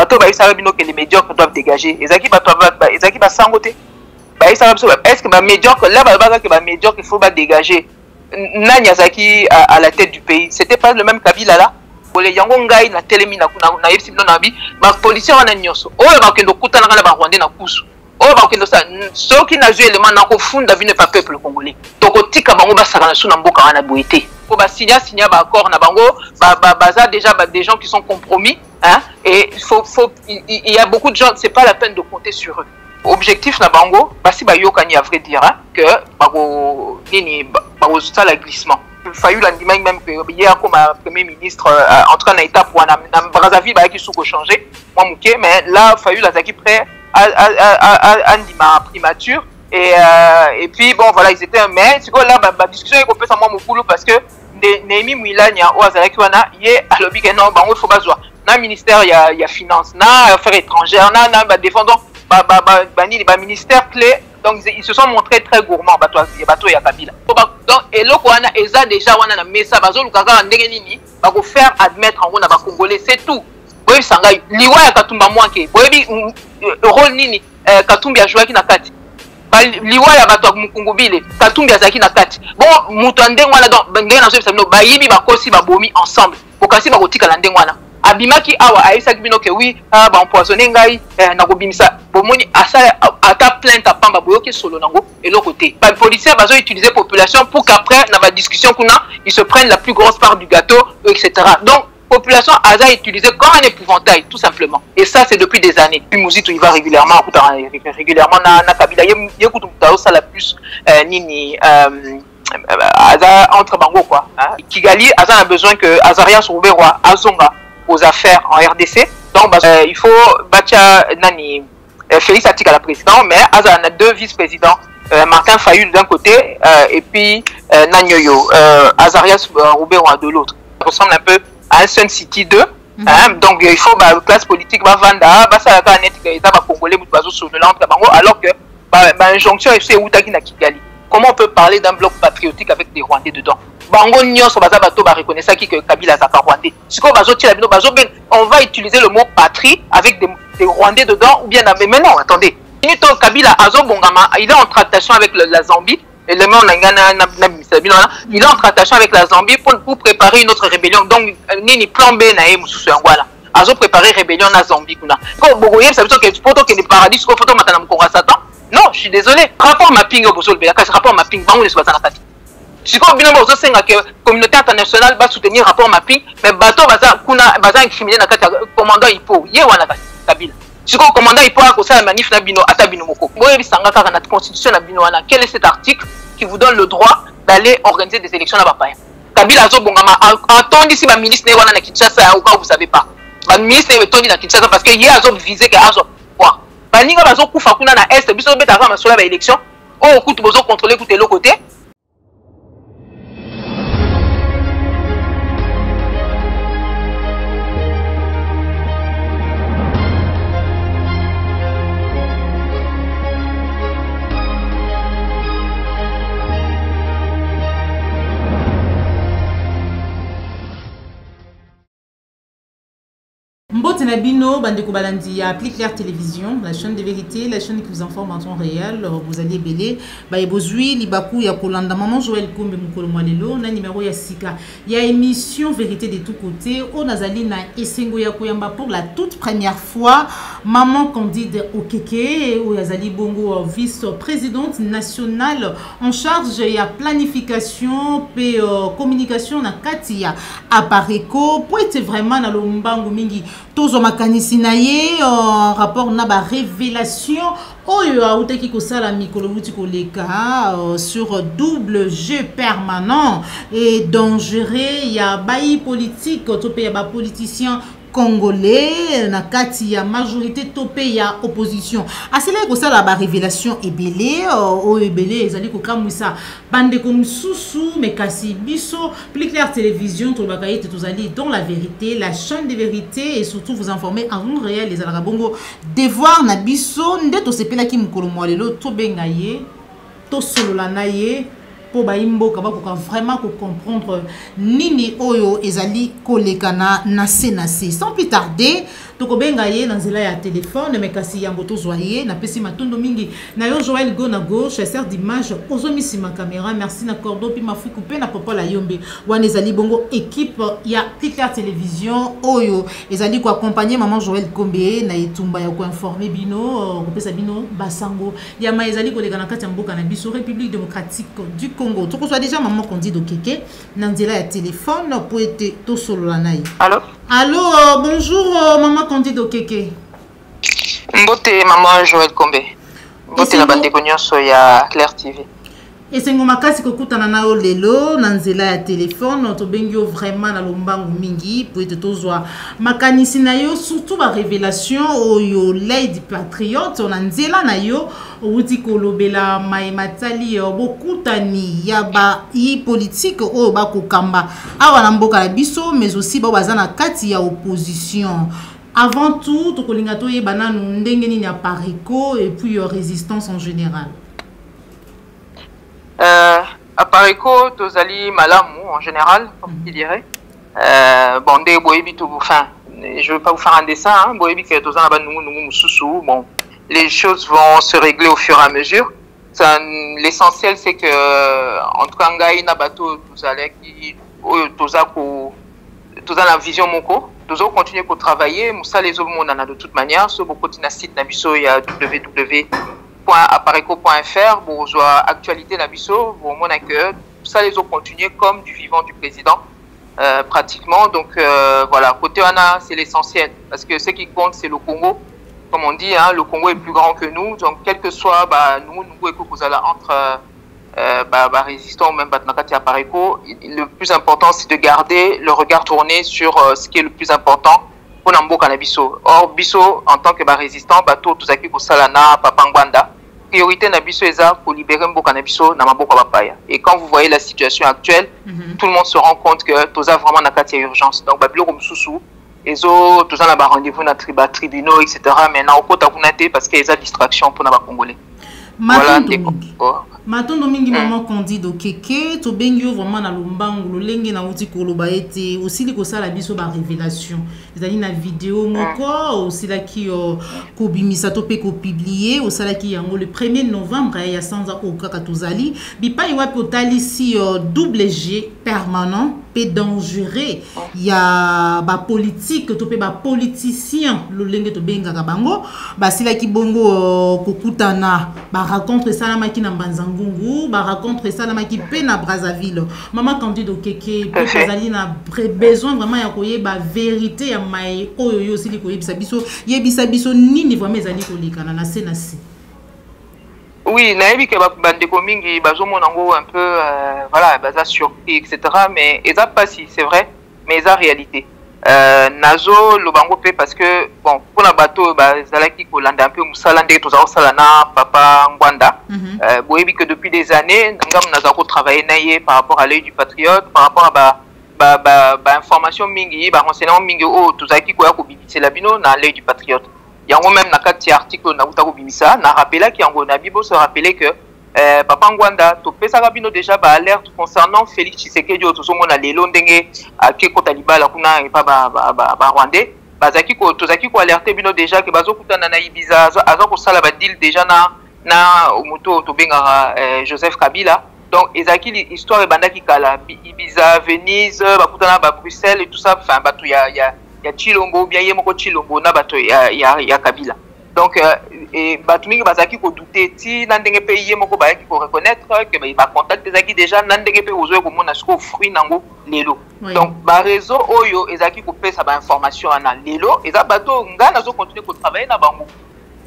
bateau baïsa bino que les médiocres doivent dégager. Ezaki bateau ezaki ba sangote. Baïsa est-ce que ba médiocre là ba que ba médiocre il faut ba dégager. Nani azaki à la tête du pays. C'était pas le même Kabila là. Bole yango ngai na telemi na yebisi bino na bi ba policier wana nyoso. Oyo ba kendo kutana kana ba Rwandais na kusu. Oyo ba kendo sa soki na jeu élément na ko funda bino pas peuple congolais. Toko tika bango ba saka na suna mboka wana boité. Pour ba signer ba accord na bango baza déjà des gens qui sont compromis hein et il y a beaucoup de gens c'est pas la peine de compter sur eux. Objectif na bango basi ba yokani à vrai dire hein, que bago nini bago ça la glissement. Fayu l'andimai même que hier comme premier ministre en tout cas na étape pour na Brazzaville ba qui sous changer moi mouké mais là Fayu la zaki prêt à andima primature et puis bon voilà ils étaient mais c'est quoi là ba discussion est complètement moi moukoulou parce que Némi Mouilania ou azalaki wana yé alobi que non bango faut bazwa na ministère il y a finance na affaires étrangères na ba défendant ba ministère clé donc ils se sont montrés très gourmands bato ya Kabila donc et loko wana eza déjà wana na mesa bazo lukaka ndenge nini ba ko faire admettre en na ba congolais c'est tout boy sangai liwa ya Katumba mwanke boyebi rôle nini Katumbi a joué na kati liwa ya bato mukungubile Katumbi azaki na kati bon muto ndenge wana donc ndenge na so bino bayibi bakosi babomi ensemble okasi bakotika la ndenge wana abimaki awa aisaki bino ke oui ba empoisonner ngai na kobimisa bomoni asala ata plainte à pamba boyoki solo nango et l'autre côté les policiers bazo utiliser population pour qu'après dans la discussion qu'on a ils se prennent la plus grosse part du gâteau etc. donc population a utilisé comme un épouvantail tout simplement et ça c'est depuis des années puis Mouzito il va régulièrement na Kabila yekutu ça la plus nini entre bango quoi hein? Kigali a besoin que Azarias Rouberwa azonga aux affaires en RDC donc il faut Bacha Nani Félix Atika la président mais Azar a deux vice-présidents Martin Fayulu d'un côté et puis Nanyoyo Azarias Rouberwa de l'autre ça ressemble un peu à un Sun City 2 hein? Donc il faut la classe politique va vendre ça la net que ça va congoler alors que injonction c'est Outaki na Kigali. Comment on peut parler d'un bloc patriotique avec des Rwandais dedans? Bango nyonso baza bato ba reconnaître ça que Kabila zaka Rwandais. Siko bazo tila bino bazo ben on va utiliser le mot patrie avec des Rwandais dedans ou bien mais non attendez. Nito Kabila azo bongama il est en tractation avec la Zambie et le monde il est en tractation avec la Zambie pour préparer une autre rébellion donc nini plan B na mususu ngwala. Azo préparer rébellion na Zambie kuna. Ko bogoye ça veut dire que photo que le paradis ko photo matana mkonga Satan. Non, je suis désolé. Rapport mapping au Bozol Bela, rapport mapping, bango ne soit pas dans la tête. Si comme bien bozo senga que communauté internationale va soutenir rapport mapping, mais bateau baza kuna baza incriminé na kata commandant Ipo, ye wana Kabila. Si comme commandant Ipo a ça la manif na bino atabino moko. Boye bisanga kaka na constitution na bino wana. Quel est cet article qui vous donne le droit d'aller organiser des élections là-bas? Kabila zo bongama entendu si ma ministre ne wana na Kinshasa ou pas vous savez pas. Ma ministre est tondi na Kinshasa parce que hier azo visé que azo quoi. Baninga bazo kufa kuna na est biso beta kama sola ba élection o kutu bozo contrôler côté l'autre côté. Mbote Nabino, Bandeko Balandi, appelez Claire Télévision, la chaîne de vérité, la chaîne qui vous informe en temps réel. Vous allez belé, Baïbozui, Libakou, Yakolanda, Maman Joël Kombe Mukolo Mwalelo, na numéro Yassika. Il y a émission Vérité de tous côtés. On a zali na Esengo Yakoyamba pour la toute première fois. Maman Candide Okeke, ou Yazali Bongo, vice-présidente nationale en charge de la planification et communication na Katia Apareko. Pour être vraiment dans le Mbango Mingi. Tozo makanisi na ye rapport na ba révélation oyo autaki ko sala mikolo wuti ko leka sur double jeu permanent et dangereux ya bayi politique topé ya ba politicien congolais na kati ya majorité topé ya opposition asela ko sala ba révélation ebelé o ebelé ezali ko kamwisa bande comme sousou mais kasi biso plus clair télévision to bakaite tozali dans la vérité la chaîne de vérité et surtout vous informer en temps réel les alaka bongo devoir na biso nde to sepela ki mukolo mwalelo to benga ye to solola na ye pour baimboka bakoka vraiment ko comprendre nini oyo ezali kolekana na senase. Sans plus tarder tokobenga ye na nzela ya téléphone mais kasi yango tozwaye na pesi matondo mingi na yo Joël Go na gauche chasseur d'image ozomisi ma caméra merci na cordo puis ma fuku pe na papa la yombe wana ezali bongo équipe ya Claire Télévision oyo ezali ko accompagner maman Joël Kombe na etumba ya ko informer bino ko pesa bino basango ya ma ezali kolekana kati ya mboka na biso République démocratique du Congo. Tu reçois déjà maman Candido Keke Nandela ya téléphone pour être to solo la naï. Allô? Allô, bonjour maman Candido Keke. Mbote maman Joël Kombe. Mbote na bande konyoso ya Claire TV. Et c'est ngoma kasi kokutana na yo lelo na nzela ya téléphone to bengio vraiment na lombangu mingi pour être tozwa makanisi na yo surtout ba révélation oyo Lady Patriote na nzela na yo outi kolobela maimatali bokutani ya ba yi politique oyo ba kokamba awa na mboka la biso mais aussi ba bazana kati ya opposition. Avant tout tokolinga to yebana ndenge nini ya pariko et puis résistance en général. À Parico, tozali malamu en général, comme tu dirais. Bon, des boébi tout, enfin, je ne veux pas vous faire un dessin, hein, boébi que tozana ba nous sous. Bon, les choses vont se régler au fur et à mesure. L'essentiel c'est que en tout cas ngai na bateau tozale qui toza la vision moko, tozo continuer pour travailler, musa les autres monde de toute manière, sur beaucoup de site na biso ya www.appareco.fr pour voir actualité na biso pour mon que ça les autres continuer comme du vivant du président pratiquement. Donc voilà, côté Anna c'est l'essentiel parce que ce qui compte c'est le Congo, comme on dit, hein, le Congo est plus grand que nous, donc quel que soit nous entre résistants ou même Batnakati Appareco, le plus important c'est de garder le regard tourné sur ce qui est le plus important pour Namboka na biso. Or biso en tant que résistant bato tozaki ko salana papa ngwanda priorité na biso eza pour libérer mboka na biso na maboko bapaya. Et quand vous voyez la situation actuelle, tout le monde se rend compte que toza vraiment na kati ya urgence. Donc babilo mususu ezo toza na ba rendez-vous na tribunaux etc. mais na okota kunate parce que eza distraction pour na ba congolais. Voilà, Matondo mingi maman Candido Keke to bengio vraiment na lombangu lolenge na uti koloba ete aussi li ko sala biso ba révélation ezali na vidéo moko aussi la ki ko bimisa to pe ko publier au sala ki yango le 1er novembre ya sanza o kaka tozali bipa iwa pe otalisi double G permanent pe dangereux ya ba politique to pe ba politicien lolenge to benga ka bango ba sila ki bongo kokutana ba raconte ça na na Mbanzangungu ba raconte ça na pe na Brazzaville. Maman Candido Keke pe bazali na besoin vraiment ya koyeba vérité ya mai oyo yo sili koyebisa biso nini vraiment ezali kolekana na senasi. Oui, nayebi ke bandeko mingi bazomona ngo un peu voilà, baza surpris etc. mais eza pas si c'est vrai, mais eza réalité. Nazo lobango pe parce que bon pour na bateau zalaki ko landa un peu musala ndé tozao salana papa ngwanda boyebi que depuis des années ngam nazako travailler naie par rapport à l'œil du patriote par rapport à information mingi ba renseignement mingi o tozaki ko ya ko bibisa la bino na l'œil du patriote yango même na kati article na uta ko bimisa na rappela ki yango na bibo se rappeler que Papa Ngwanda, to pesa bino déjà ba alerte concernant Félix Tshisekedi otosomona lelo ndenge akeko taliba la kuna et pas ba rwandais bazaki ko tozaki ko alerter bino déjà que bazokutana na Ibiza azo ko sala ba deal déjà na moto to benga Joseph Kabila. Donc ezaki histoire e bandaki kala Ibiza, Venise, bakutana ba Bruxelles et tout ça, enfin batu ya Chilombo bien yemoko Chilombo na bato ya Kabila. Donc batumingi bazaki ko douter ti nandenge pe yemoko ba ki ko reconnaître que ba contact ezaki déjà nandenge pe ozo ko mona sko fruit nango lelo. Donc ba réseau oyo ezaki ko pesa ba information ana lelo eza bato ngana zo continuer ko travailler na bango.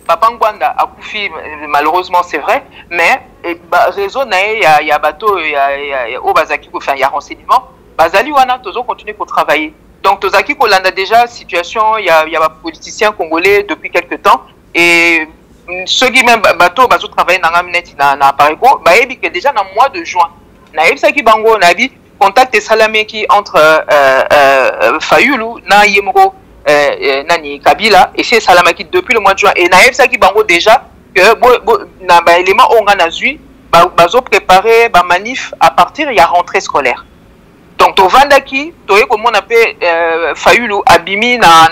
Papa Ngwanda a koufi malheureusement c'est vrai, mais réseau na ya bato ya o bazaki ko faire ya renseignement bazali wana tozo continuer ko travailler. Donc tozaki ko landa déjà situation ya ba politiciens congolais depuis quelque temps. Et ceux qui même bateau bazo travailler dans na Appareco ba yebi que déjà dans mois de juin na yebisa ki bango na bi contact salamé qui entre Fayulu na Yemoko nani Kabila et c'est Salamaki depuis le mois de juin et na yebisa ki bango déjà que na ba élément on a zui bazo préparer ba manif à partir ya rentrée scolaire. Donc to vandaki to yeko mona pe Fayulu abimi na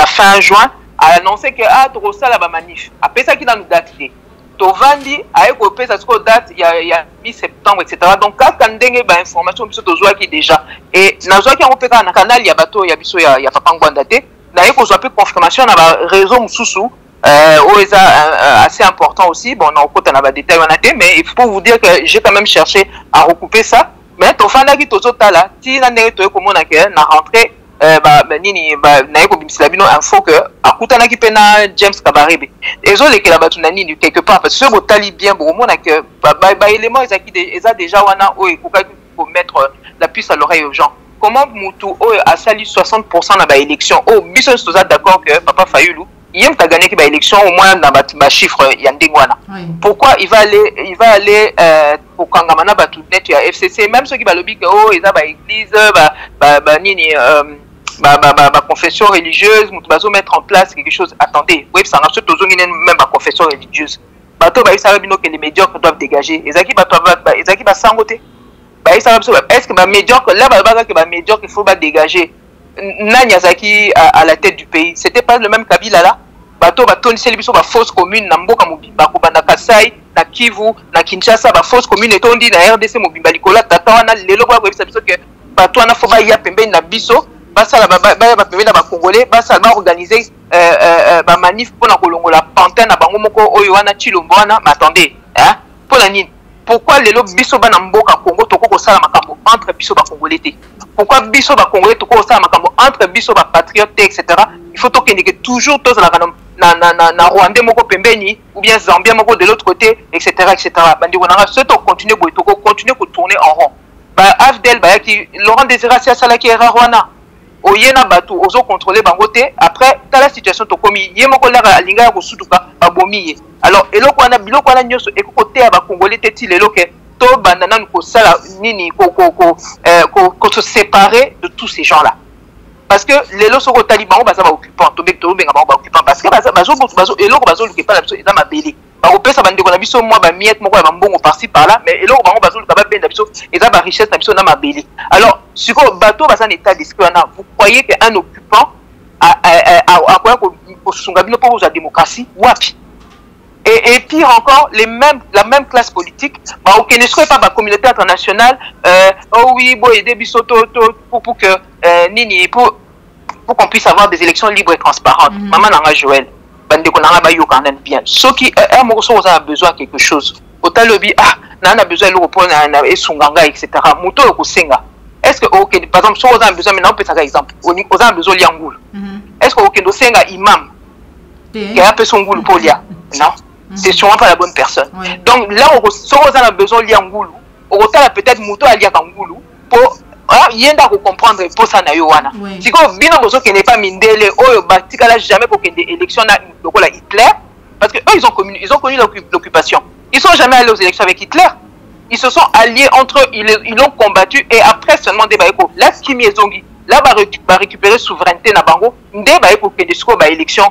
fin juin a annoncé que to sala ba manif. Après ça qui dans date to vandi ayeko pesa siko date ya mi-septembre etc. Donc quand ndenge ba information biso to zwa ki déjà et na zwa ki on peut na canal ya bato ya biso ya papa ngwanda te na yeko zwa pe confirmation na ba réseau mususu assez important aussi. Bon, on a encore un détail, mais il faut vous dire que j'ai quand même cherché à recouper ça. Mais ton fan qui tozo tala, si la nègre toi comme on a que na rentré, na yeko bimsilabino info que akuta na ki pena James Kabarebe. Et zo les que la batu na nini quelque part parce que ce botali bien bon on a que élément ils a déjà wana o et pour mettre la puce à l'oreille aux gens. Comment Moutou a sali 60% na ba élection. Oh, biso soza d'accord que papa Fayulu il a gagné qui élection au moins dans ma chiffre yandengwana. Pourquoi il va aller pour kangamana batu net ya FCC même ceux qui va lobby que oh ils a ba église ba confession religieuse mutu bazo mettre en place quelque chose. Attendez, oui ça marche tous même ba confession religieuse. Bato ba isa bino que les médiocres doivent dégager. Ezaki bato ezaki ba sangote. Ba isa est-ce que ba médiocre là ba que ba médiocre il faut ba dégager. Nanyazaki à la tête du pays. C'était pas le même Kabila là. Bato batoni selibiso ba fausse commune na mboka mobimba ko bana Kasai na Kivu na Kinshasa ba fausse commune etondi na RDC mobimba likola tata wana lelo ba webisa biso que bato wana faut ba ya pembeni na biso basala ba pembeni na ba congolais basala ba organiser ba manif pour na kolongola pantin na bango moko oyo wana Chilombo wana. Mais attendez hein pour la nini pourquoi lelo biso bana mboka Congo toko ko sala makambo entre biso ba congolais te pourquoi biso ba congolais toko ko sala makambo entre biso ba patriotes etc. Il faut que toujours tous na Rwandais moko pembeni ou bien Zambien moko de l'autre côté etc. Bandi wana ce to continuer boy toko continuer ko tourner en rond. Ba Afdel ba ki Laurent Désiré Sala ki era Rwanda oyena batu ozo contrôler bango te après ta la situation to komi yemoko la alinga ko sutuka ba bomi. Alors eloko wana biloko wana nyoso ekokote ya ba congolais te ti lelo ke to bandana ko sala nini ko se séparer de tous ces gens là. Parce que les lois sont aux talibans, ils sont occupants, parce que les lois sont occupants, ils sont mabélés. Par ça va dire qu'on a moi miette moi bon par-ci par-là, mais les lois sont ils ont richesse na mabélé. Alors sur le bateau va en état d'esprit, vous croyez qu'un occupant a quoi pour sungabino pour la démocratie wapi? Et pire encore, la même classe politique, aucun ne serait pas la communauté internationale, oh oui, bon, aider Bissoto pour que Nini, pour qu'on puisse avoir des élections libres et transparentes. Maman Nanga Joël, bande qu'on a eu quand même bien. Ceux qui a besoin de quelque chose, au talobi, n'a besoin de l'Europe, et Sunganga, etc. Mouto Kusenga. Est-ce que, ok, par exemple, si on a besoin, maintenant, on peut faire exemple, on a besoin de Liangoul. Est-ce que, ok, nous sommes imam, qui a un peu son goût pour Lia? Non. C'est sûrement pas la bonne personne. Ouais. Donc là, on a besoin de Liangoulou. On a peut-être Mouto à Liangoulou pour yenda comprendre pour ça na yowana. Si ko bino bozo qui n'est pas mindele oyo batikala jamais pour qu'il y ait des élections na lokola Hitler parce que eux ils ont connu l'occupation. Ils sont jamais allés aux élections avec Hitler. Ils se sont alliés entre eux, ils l'ont combattu et après seulement des baïko. Là Kimi Ezongi, là va récupérer souveraineté na bango, des baïko que des sco ba élection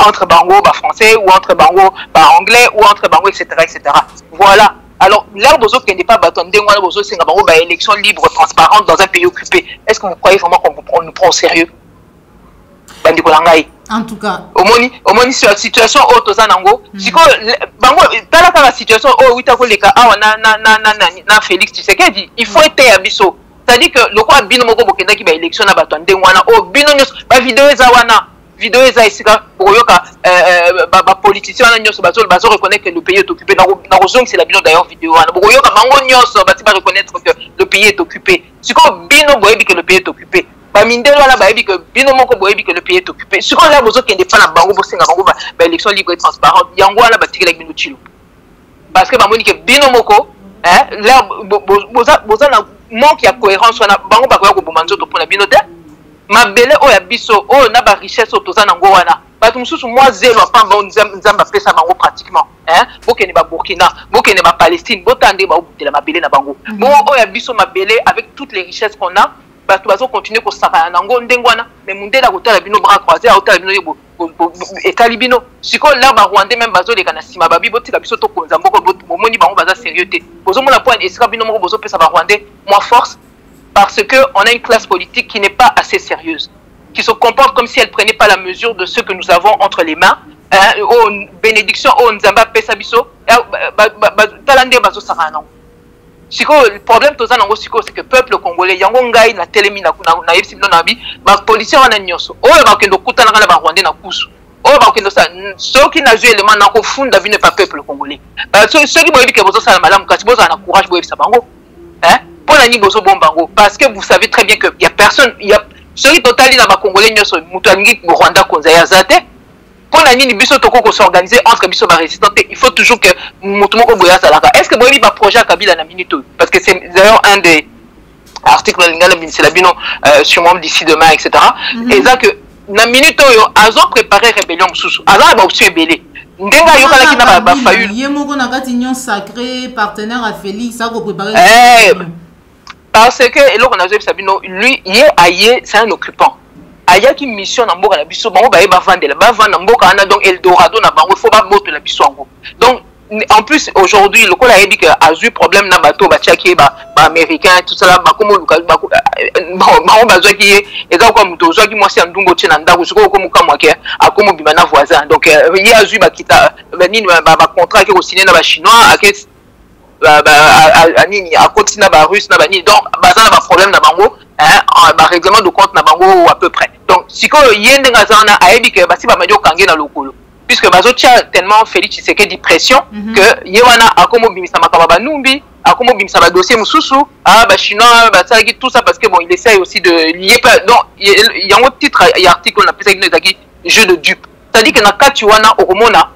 entre bango ba français ou entre bango ba anglais ou entre bango etc. Voilà. Alors là bozo qui n'est pas bâton des mois bozo c'est bango ba élection libre transparente dans un pays occupé. Est-ce que vous croyez vraiment qu'on nous prend au sérieux? Bandi kolangai. En tout cas, au moni sur la situation auto zanango siko bango tala la situation oh oui ta ko leka awa na Félix Tshisekedi il faut être abisso. C'est-à-dire que le quoi bino moko bokenda ki ba élection na bâton des mois oh bino ba vidéo zawana vidéo eza isika pour yoka ba politicien na nyoso bazo reconnaître que le pays est occupé na rozong c'est la bilan d'ailleurs vidéo na pour yoka bango nyoso bati ba reconnaître que le pays est occupé siko bino boyebi que le pays est occupé ba mindelo wana bayebi que bino moko boyebi que le pays est occupé siko là bozo kende pa na bango bosenga bango ba élection libre et transparente yango wana batikela bino chilo parce que ba moni que bino moko là boza na manque ya cohérence wana bango ba ko bomanzo to pona bino te mabele oya biso o na ba richesse otoza nango wana batu mususu moi zelo pamba nzamba pesa bango pratiquement bokene ba Burkina bokene ba Palestine botande ba obutela mabele na bango bon oya biso mabele avec toutes les richesses qu'on a bato bazo continuer ko saka nango ndengwana mais mundela ko tala bino bras croisés au tala bino etali bino siko là ba Rwandais même bazo leka na sima babi botika biso to konza mboko bomoni bango baza sérieux te bozo mona point esika bino moko bozo pesa ba Rwandais moi force parce que on a une classe politique qui n'est pas assez sérieuse, qui se comporte comme si elle prenait pas la mesure de ce que nous avons entre les mains. Oh bénédiction, oh nzamba pesa biso, talande bazo saka nango. Siko le problème toza nango siko c'est que peuple congolais yango ngai na telemi na yebisi bino na bi ba policier wana nyonso. Oh ba kendo kutana na ba Rwandais na kusu. Oh ba kendo sa soki na jeu élément na ko funda vine pas peuple congolais. Soki boyebi ke bozo sala malamu kasi bozo na courage boyebisa bango. Parce que vous savez très bien qu'il n'y a personne, il y a ceux qui totalement dans les Congolais, au Rwanda, pour la ligne biso toko s'organiser entre biso ba résistants, il faut toujours que mutumo boya salaka. Est-ce que boyebi ba projet à Kabila na minute parce que c'est d'ailleurs un des articles lingala binisela bino sûrement d'ici demain etc. Et ça que na minute yo azo préparer rébellion mususu. Aza ba aussi ebele. Ndenga yo kala kina ba fayu. Yemoko na kati nyon sacré partenaire à Félix ça ko préparer. Parce que eloko na zo Sabino lui c'est un occupant. Aya qui mission na mboka na biso bango ba vandela ba vanda mboka na donc Eldorado na bango faut ba boto la biso ngo. Donc en plus aujourd'hui le kola dit que a eu problème na bateau ba tchaki ba américain tout ça là ba komo luka ba ba ba zo ki eza ko muto zo ki mwasi ndungo tshena ndako siko ko mukamwa ke akomo bimana voisin donc il a eu ba kita nini ba contrat ki ko signer na ba chinois ak nini a continuer ba russe na ba nini donc baza na ba problème na bango ba règlement de compte na bango à peu près donc siko yende ngazana ayebi ke basi ba majo kange na lokolo puisque bazo tia tellement Félix Tshisekedi pression que yewana akomo bimisa makaba ba numbi akomo bimisa ba dossier mususu ba chinois ba tsaki tout ça parce que bon il essaye aussi de lier pas donc il y a un titre et article na pesa ki jeu de dupe c'est-à-dire que na kati wana okomona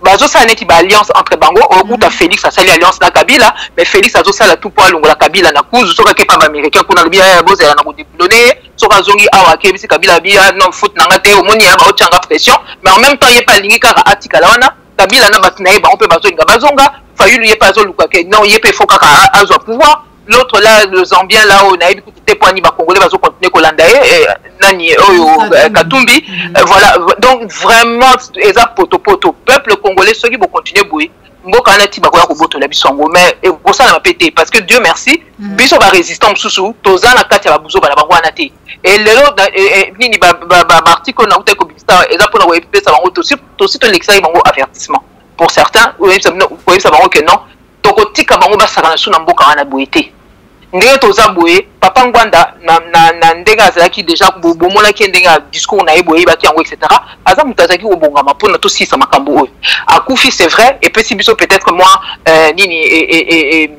bazo sa neti ba alliance entre bango au ta Félix a sali alliance na Kabila mais Félix azo sala tout pour longola Kabila na kuzu soka ke pa ba américain kuna bia boza na ko diplômer soka zongi awa ke bisi Kabila bia non foot na ngate omoni ya ba ochanga pression mais en même temps il pas lingi kaka atikala wana Kabila na batinaye ba on peut bazo nga bazonga fayulu ye pas zo luka ke non ye pe faut kaka azo pouvoir l'autre là le Zambien là on a eu des points ni ba congolais bazo continuer kolanda nani oyo Katumbi voilà donc vraiment eza poto peuple congolais ceux qui vont continuer bouer mboka na ti ba ko boto la bisongo mais et pour ça na pété parce que Dieu merci biso ba résistant susu toza na kati ya babuzo bala ba wana te et lelo nini ba article na uta ko bista eza pour na ko epesa bango to sito l'exai bango avertissement pour certains ou ça bango que non toko tika bango ba saka na suna mboka wana boité ndenge toza boye papa Ngwanda na ndenga azalaki déjà bomona ki ndenga discours na eboye baki yango etc. aza mutazaki obonga mapona to sisa makambo oyo akufi c'est vrai et puis si biso peut-être moi nini et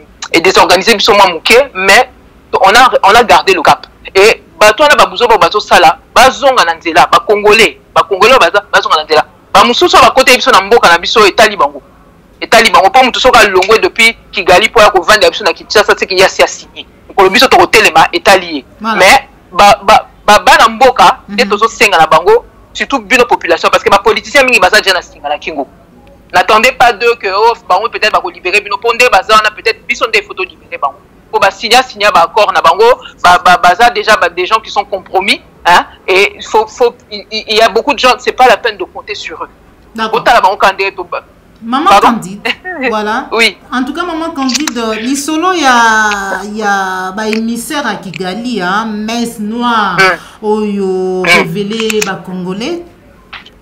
désorganiser biso moi muke mais on a gardé le cap et bato na babuzo bazo sala bazonga na nzela ba congolais bazonga na nzela ba mususu ba côté biso na mboka na biso etali bango pas mutu soka longwe depuis Kigali pour ko vendre biso na Kinshasa c'est qu'il y a signé ko biso to telema etalié mais na mboka et tozo senga na bango surtout bino population parce que ma politicien mingi baza déjà na singa na kingo n'attendez pas de que bango peut-être ba ko libérer bino pondé baza na peut-être biso des photos libérer bango pour ba signer ba accord na bango baza déjà des gens qui sont compromis hein et il y a beaucoup de gens c'est pas la peine de compter sur eux d'accord Maman Candide, voilà. Oui. En tout cas, Maman Candide, l'isolo, il y a bah, émissaire à Kigali, hein, messe noire, oyo révélé bah Congolais.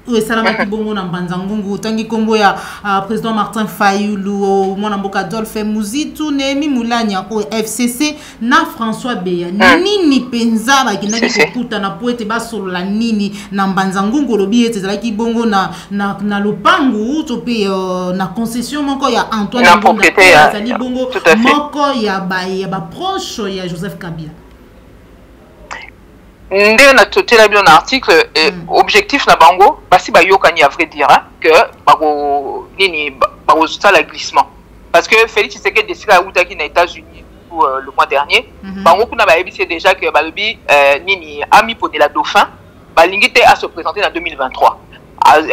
Oui, salamaki bongo na Mbanzangungu, tangi kombo ya président Martin Fayulu, mwana mboka Adolphe Muzitu, Nehemi Mulanya au FCC na François Beya. Nini penza ba kinaki kokuta na poete ba solo la nini na Mbanzangungu lobi ete zalaki bongo na lopangu to pe na concession moko ya Antoine Bonda. Zali bongo moko ya ba proche ya Joseph Kabila. Ndé na totela bien article objectif na bango basi ba yokani à vrai dire hein, que bako nini bako sala glissement parce que Félix Tshisekedi décida utaki na États-Unis pour le mois dernier bango kuna ba c'est déjà que balobi nini ami pour de la dauphin balingite à se présenter en 2023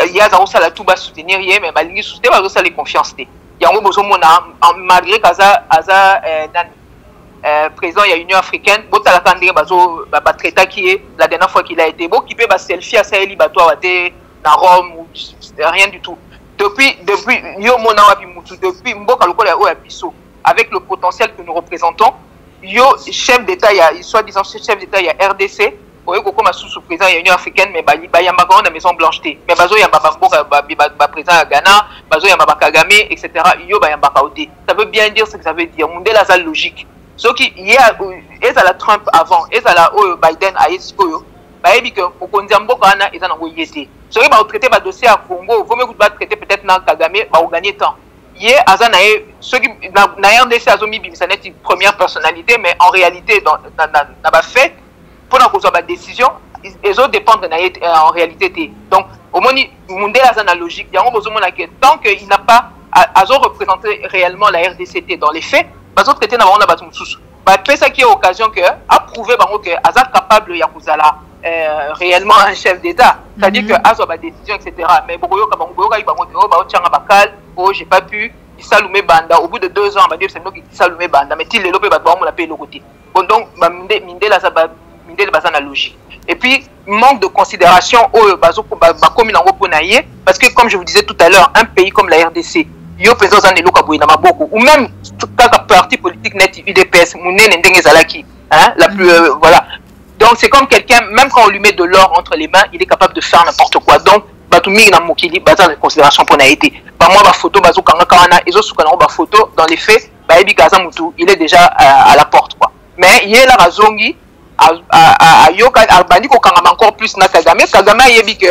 il y a ça sala tout ba soutenir rien mais balingi soutenir ba sala confiance té yango bozo mona malgré kaza nani président il y a Union africaine bota la kandé bazo ba traité qui est la dernière fois qu'il a été beau qui peut ba selfie à Saheli bato à na Rome ou rien du tout depuis yo mona wapi mutu depuis mboka lokola o ya biso avec le potentiel que nous représentons yo chef d'état il y a soi-disant chef d'état il y a RDC oyo kokoma sous président il y a Union africaine mais ba yamba ko na Maison Blanche té mais bazo yamba mboka ba président ya Ghana bazo yamba ba Kagame etc. yo ba yamba kaoté ça veut bien dire ce que ça veut dire mundela ça logique ce qui y a la Trump avant et la Biden a esikoyo ba yebi que okonzi mboka na eza na ngoyete ce qui va traiter ba dossier à Congo vaut mieux que va traiter peut-être na Kagame ba gagner temps yé azana ceux qui na RDC azomi bimisa net première personnalité mais en réalité dans na ba fait pour la décision ils ont dépendre en réalité donc au moins mundela azana logique yango bozomona que tant qu'il n'a pas azo représenter réellement la RDCT dans les faits bazo traiter na bana batu mususu ba fait ça qui est occasion que approuver bango que aza capable ya kuzala réellement un chef d'état c'est-à-dire que azo ba décision etc. mais bokoyo ka bango boyoka bango to ba ochanga bakal oh j'ai pas pu isalume banda au bout de 2 ans ba dire c'est nous qui isalume banda mais til lelo pe ba bango la paye le côté bon donc ba mindela ça ba mindela ba na logique et puis manque de considération au bazo ba commune en oponaye parce que comme je vous disais tout à l'heure un pays comme la RDC yo peso za nelo ka boyina maboko ou même kaka parti politique net UDPS munene ndenge zalaki hein la plus voilà donc c'est comme quelqu'un même quand on lui met de l'or entre les mains il est capable de faire n'importe quoi donc batumi na mokili baza considération pour na été ba moi ba photo bazo kanga kana ezo sukana ba photo dans les faits ba ebi kaza mutu il est déjà à la porte quoi mais il est là razongi a yoka albani ko kanga encore plus na Kagame yebi que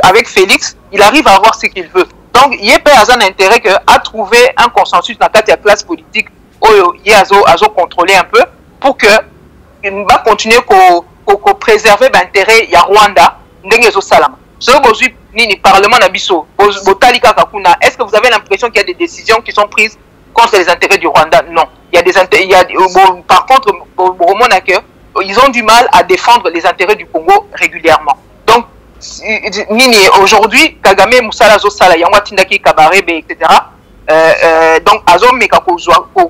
avec Félix il arrive à avoir ce qu'il veut donc il y a un intérêt que à trouver un consensus dans la classe politique où il y a à contrôler un peu pour que il va continuer à préserver l'intérêt il y a Rwanda ndenge zo salama ce que ni parlement na biso botalika kakuna est-ce que vous avez l'impression qu'il y a des décisions qui sont prises contre les intérêts du Rwanda? Non, il y a des par contre ils ont du mal à défendre les intérêts du Congo régulièrement. Donc nini aujourd'hui Kagame musala zo sala yango tindaki kabarebe etc. Donc azo meka ko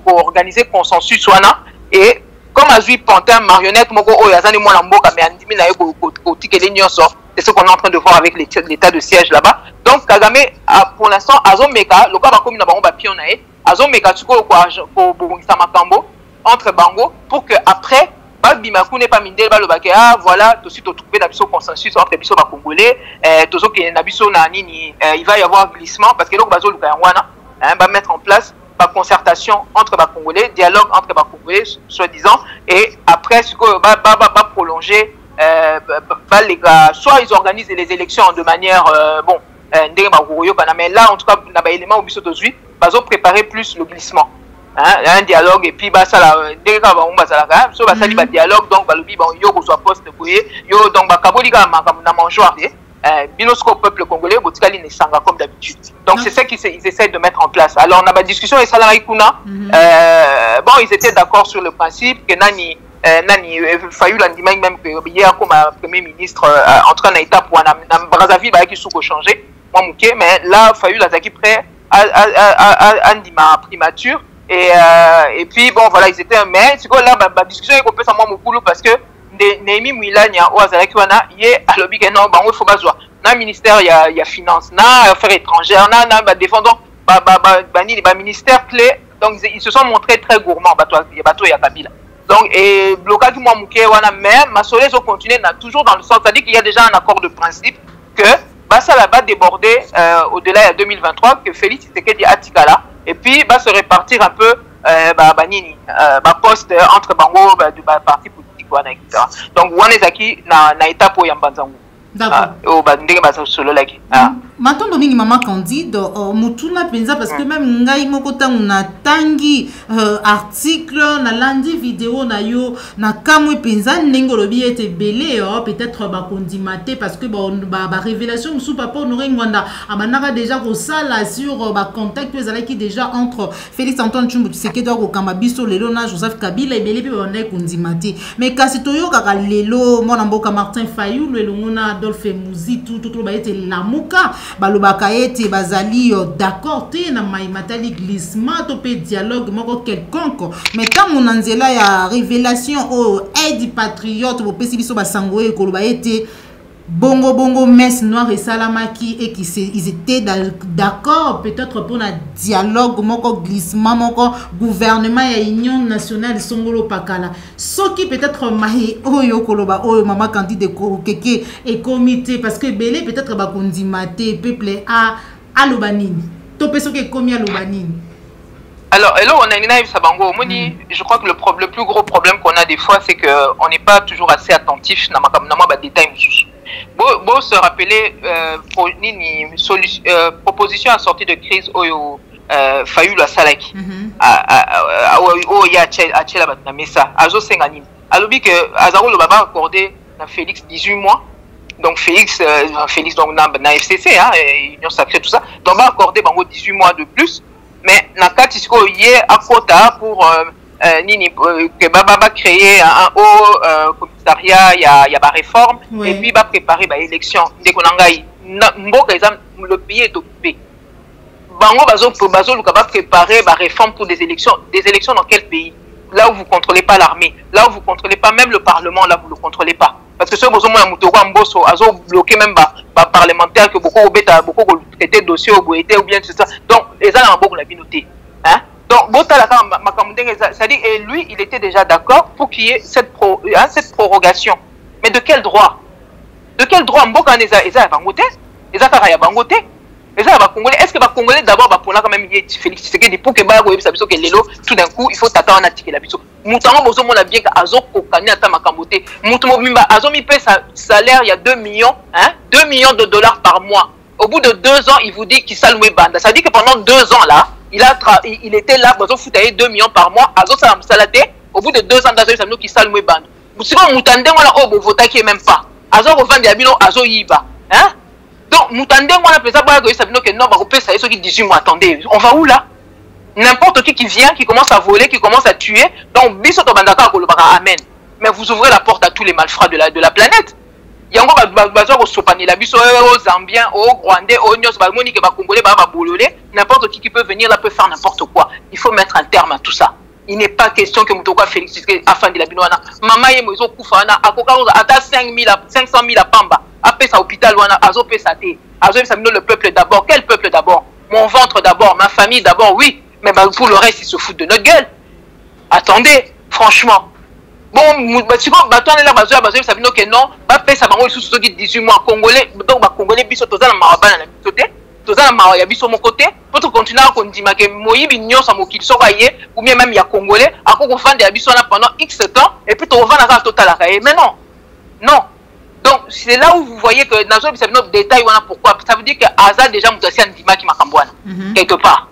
organiser consensus wana et comme azui pantin marionnette moko oyo azani mwana mboka mais andimi na yo ko tikele nyonso c'est ce qu'on est en train de voir avec l'état de siège là-bas. Donc Kagame pour l'instant azo meka loka ba komi na bango ba pion na e azo meka tuko ko bongisa makambo entre bango pour que après Bimakou n'est pas mindé ah voilà tout de suite trouver la consensus entre biso ba congolais tozo ke na biso na nini il va y avoir glissement parce que donc bazo luka wana va mettre en place la concertation entre les congolais dialogue entre les congolais soi-disant et après ce que va prolonger les gars soit ils organisent les élections de manière bon mais là en tout cas na ba élément au biso tozui bazo préparer plus le glissement un dialogue et puis bah ça là dès que on va ça là so bah ça dit bah dialogue donc bah le bi bon yo ko soit poste boye yo donc bah kabolika na mangeoire binosco peuple congolais botikali ne sanga comme d'habitude donc c'est ça qu'ils essaient de mettre en place alors on a ma discussion et ça là ikuna bon ils étaient d'accord sur le principe que nani faillu l'andimai même que hier comme premier ministre en tout cas na étape pour na Brazzaville bah qui sous changer moi mouké mais là faillu la zaki prêt à andima primature et puis bon voilà ils étaient mais c'est quoi là la discussion est complètement moi mon parce que Némi Mouilania ou Azalaki wana yé alobi que non bango faut bazwa na ministère il y a finance na affaires étrangères na défendant bani les ministères clés donc ils se sont montrés très gourmands bato ya Kabila donc et blocage moi mouké wana mais Masolé ont continué toujours dans le sens c'est-à-dire qu'il y a déjà un accord de principe que ça va déborder au-delà de 2023 que Félix Tshisekedi Atikala et puis va se répartir un peu poste entre bango du parti politique etc. Donc wanezaki na étape au yambanzangu d'accord solo laki matondo mingi mama Candide mutuna penza parce que même ngai moko tangu na tangi article na landi vidéo na yo na kamwe penza ndenge lobi ete belé peut-être ba kondimate parce que ba révélation sous papa honoré ngwanda amanaka déjà ko sala sur ba contact ezalaki déjà entre Félix Antoine Tshimbu Tshisekedi ko kamba biso lelo na Joseph Kabila ebele pe ba kondimate mais kasi toyo kaka lelo mona mboka Martin Fayulu elongona Adolphe Muzitu tout ba ete lamuka balobaka ete bazali d'accord te na matali glissement to pe dialogue moko quelconque mais tant mon nzela ya révélation o aide patriote bo pesi biso basango e koloba ete bongo messe noire et salamaki et qui ils étaient d'accord peut-être pour un dialogue moko glissement moko gouvernement et union nationale songolo pakala ce qui peut-être mahi oyo koloba oyo mama candide keke et comité parce que belé peut-être ba kondimate peuple a lobanini to peso ke komi a lobanini. Alors, hello, on a une naïve Sabango. Je crois que le plus gros problème qu'on a des fois, c'est qu'on n'est pas toujours assez attentif dans les détails. Bon, se rappeler, proposition à sortie de crise, Fayou la Salaki. Il y a Tchela Batnamesa, Azo Senganim. Alors, que Azaro le Baba accordé à Félix 18 mois. Donc, Félix, donc, dans la FCC, Union Sacrée, tout ça. Donc, on va accorder 18 mois de plus. Mais nakati siko yé à quota pour que Baba créer un haut commissariat y a ba réforme et puis va préparer ba élection dès qu'on engaille mboka le pays est occupé bango bazo luka va préparer ba réforme pour des élections dans quel pays? Là où vous contrôlez pas l'armée, là où vous contrôlez pas même le parlement, là vous le contrôlez pas. Parce que ce besoin de Moutouga Mbosso, a bloqué même les parlementaires que beaucoup traité dossier au Boété ou bien tout ça. Donc, les gens ont beaucoup la binoté. Hein? Donc, c'est-à-dire, et lui, il était déjà d'accord pour qu'il y ait cette prorogation. Mais de quel droit? De quel droit Mboka Neza Eza Bangote? Eza Karaya Bangote? Est-ce que les Congolais d'abord pour là quand même Félix Tshisekedi pour que tout d'un coup il faut t'attendre à tirer la biso. Moutango bozo mona bien que azo kokani ata makambote. Moutumo bimba azo mi paie sa salaire il y a 2 millions, hein, 2 millions de dollars par mois. Au bout de 2 ans, il vous dit qu'il s'allouait banda. Ça veut dire que pendant 2 ans là, il était là, bozo foutaye 2 millions par mois, azo sa salate. Au bout de 2 ans d'azo ça veut dire qu'il s'allouait banda. Sinon moutande wala obo vota qui même pas. Azo revendre ya bino azo yiba, hein? Donc, nous tendons à que non, ça qui 18 mois. Attendez, on va où là? N'importe qui vient, qui commence à voler, qui commence à tuer. Donc, amen. Mais vous ouvrez la porte à tous les malfrats de la planète. Il y a encore aux Zambiens, aux Rwandais, aux Congolais, n'importe qui peut venir là peut faire n'importe quoi. Il faut mettre un terme à tout ça. Il n'est pas question que Moutouka Félix afin de la binoana. Maman et Moïse Koufana, à Koka, à 500 000 à Pamba. Après ça, hôpital, Azo Pesate. Azo le peuple d'abord. Quel peuple d'abord? Mon ventre d'abord, ma famille d'abord, oui. Mais pour le reste, ils se foutent de notre gueule. Attendez, franchement. Bon, tu vois, on est là, ça veut dire que non, ça va 18 mois Congolais. Donc, Congolais, biso, toza la marabana, la bisote. Toza la marabana, biso, mon côté. Pour continuer à continuer, que Moïbi, Nyon, ça m'a ou bien même il y a Congolais, à quoi qu'on fait des habits pendant X temps, et puis tu revends la race totale. Mais non, non. Donc, c'est là où vous voyez que dans notre détail, pourquoi. Ça veut dire que Aza déjà m'a assez Ndimaki Makambouana, quelque part.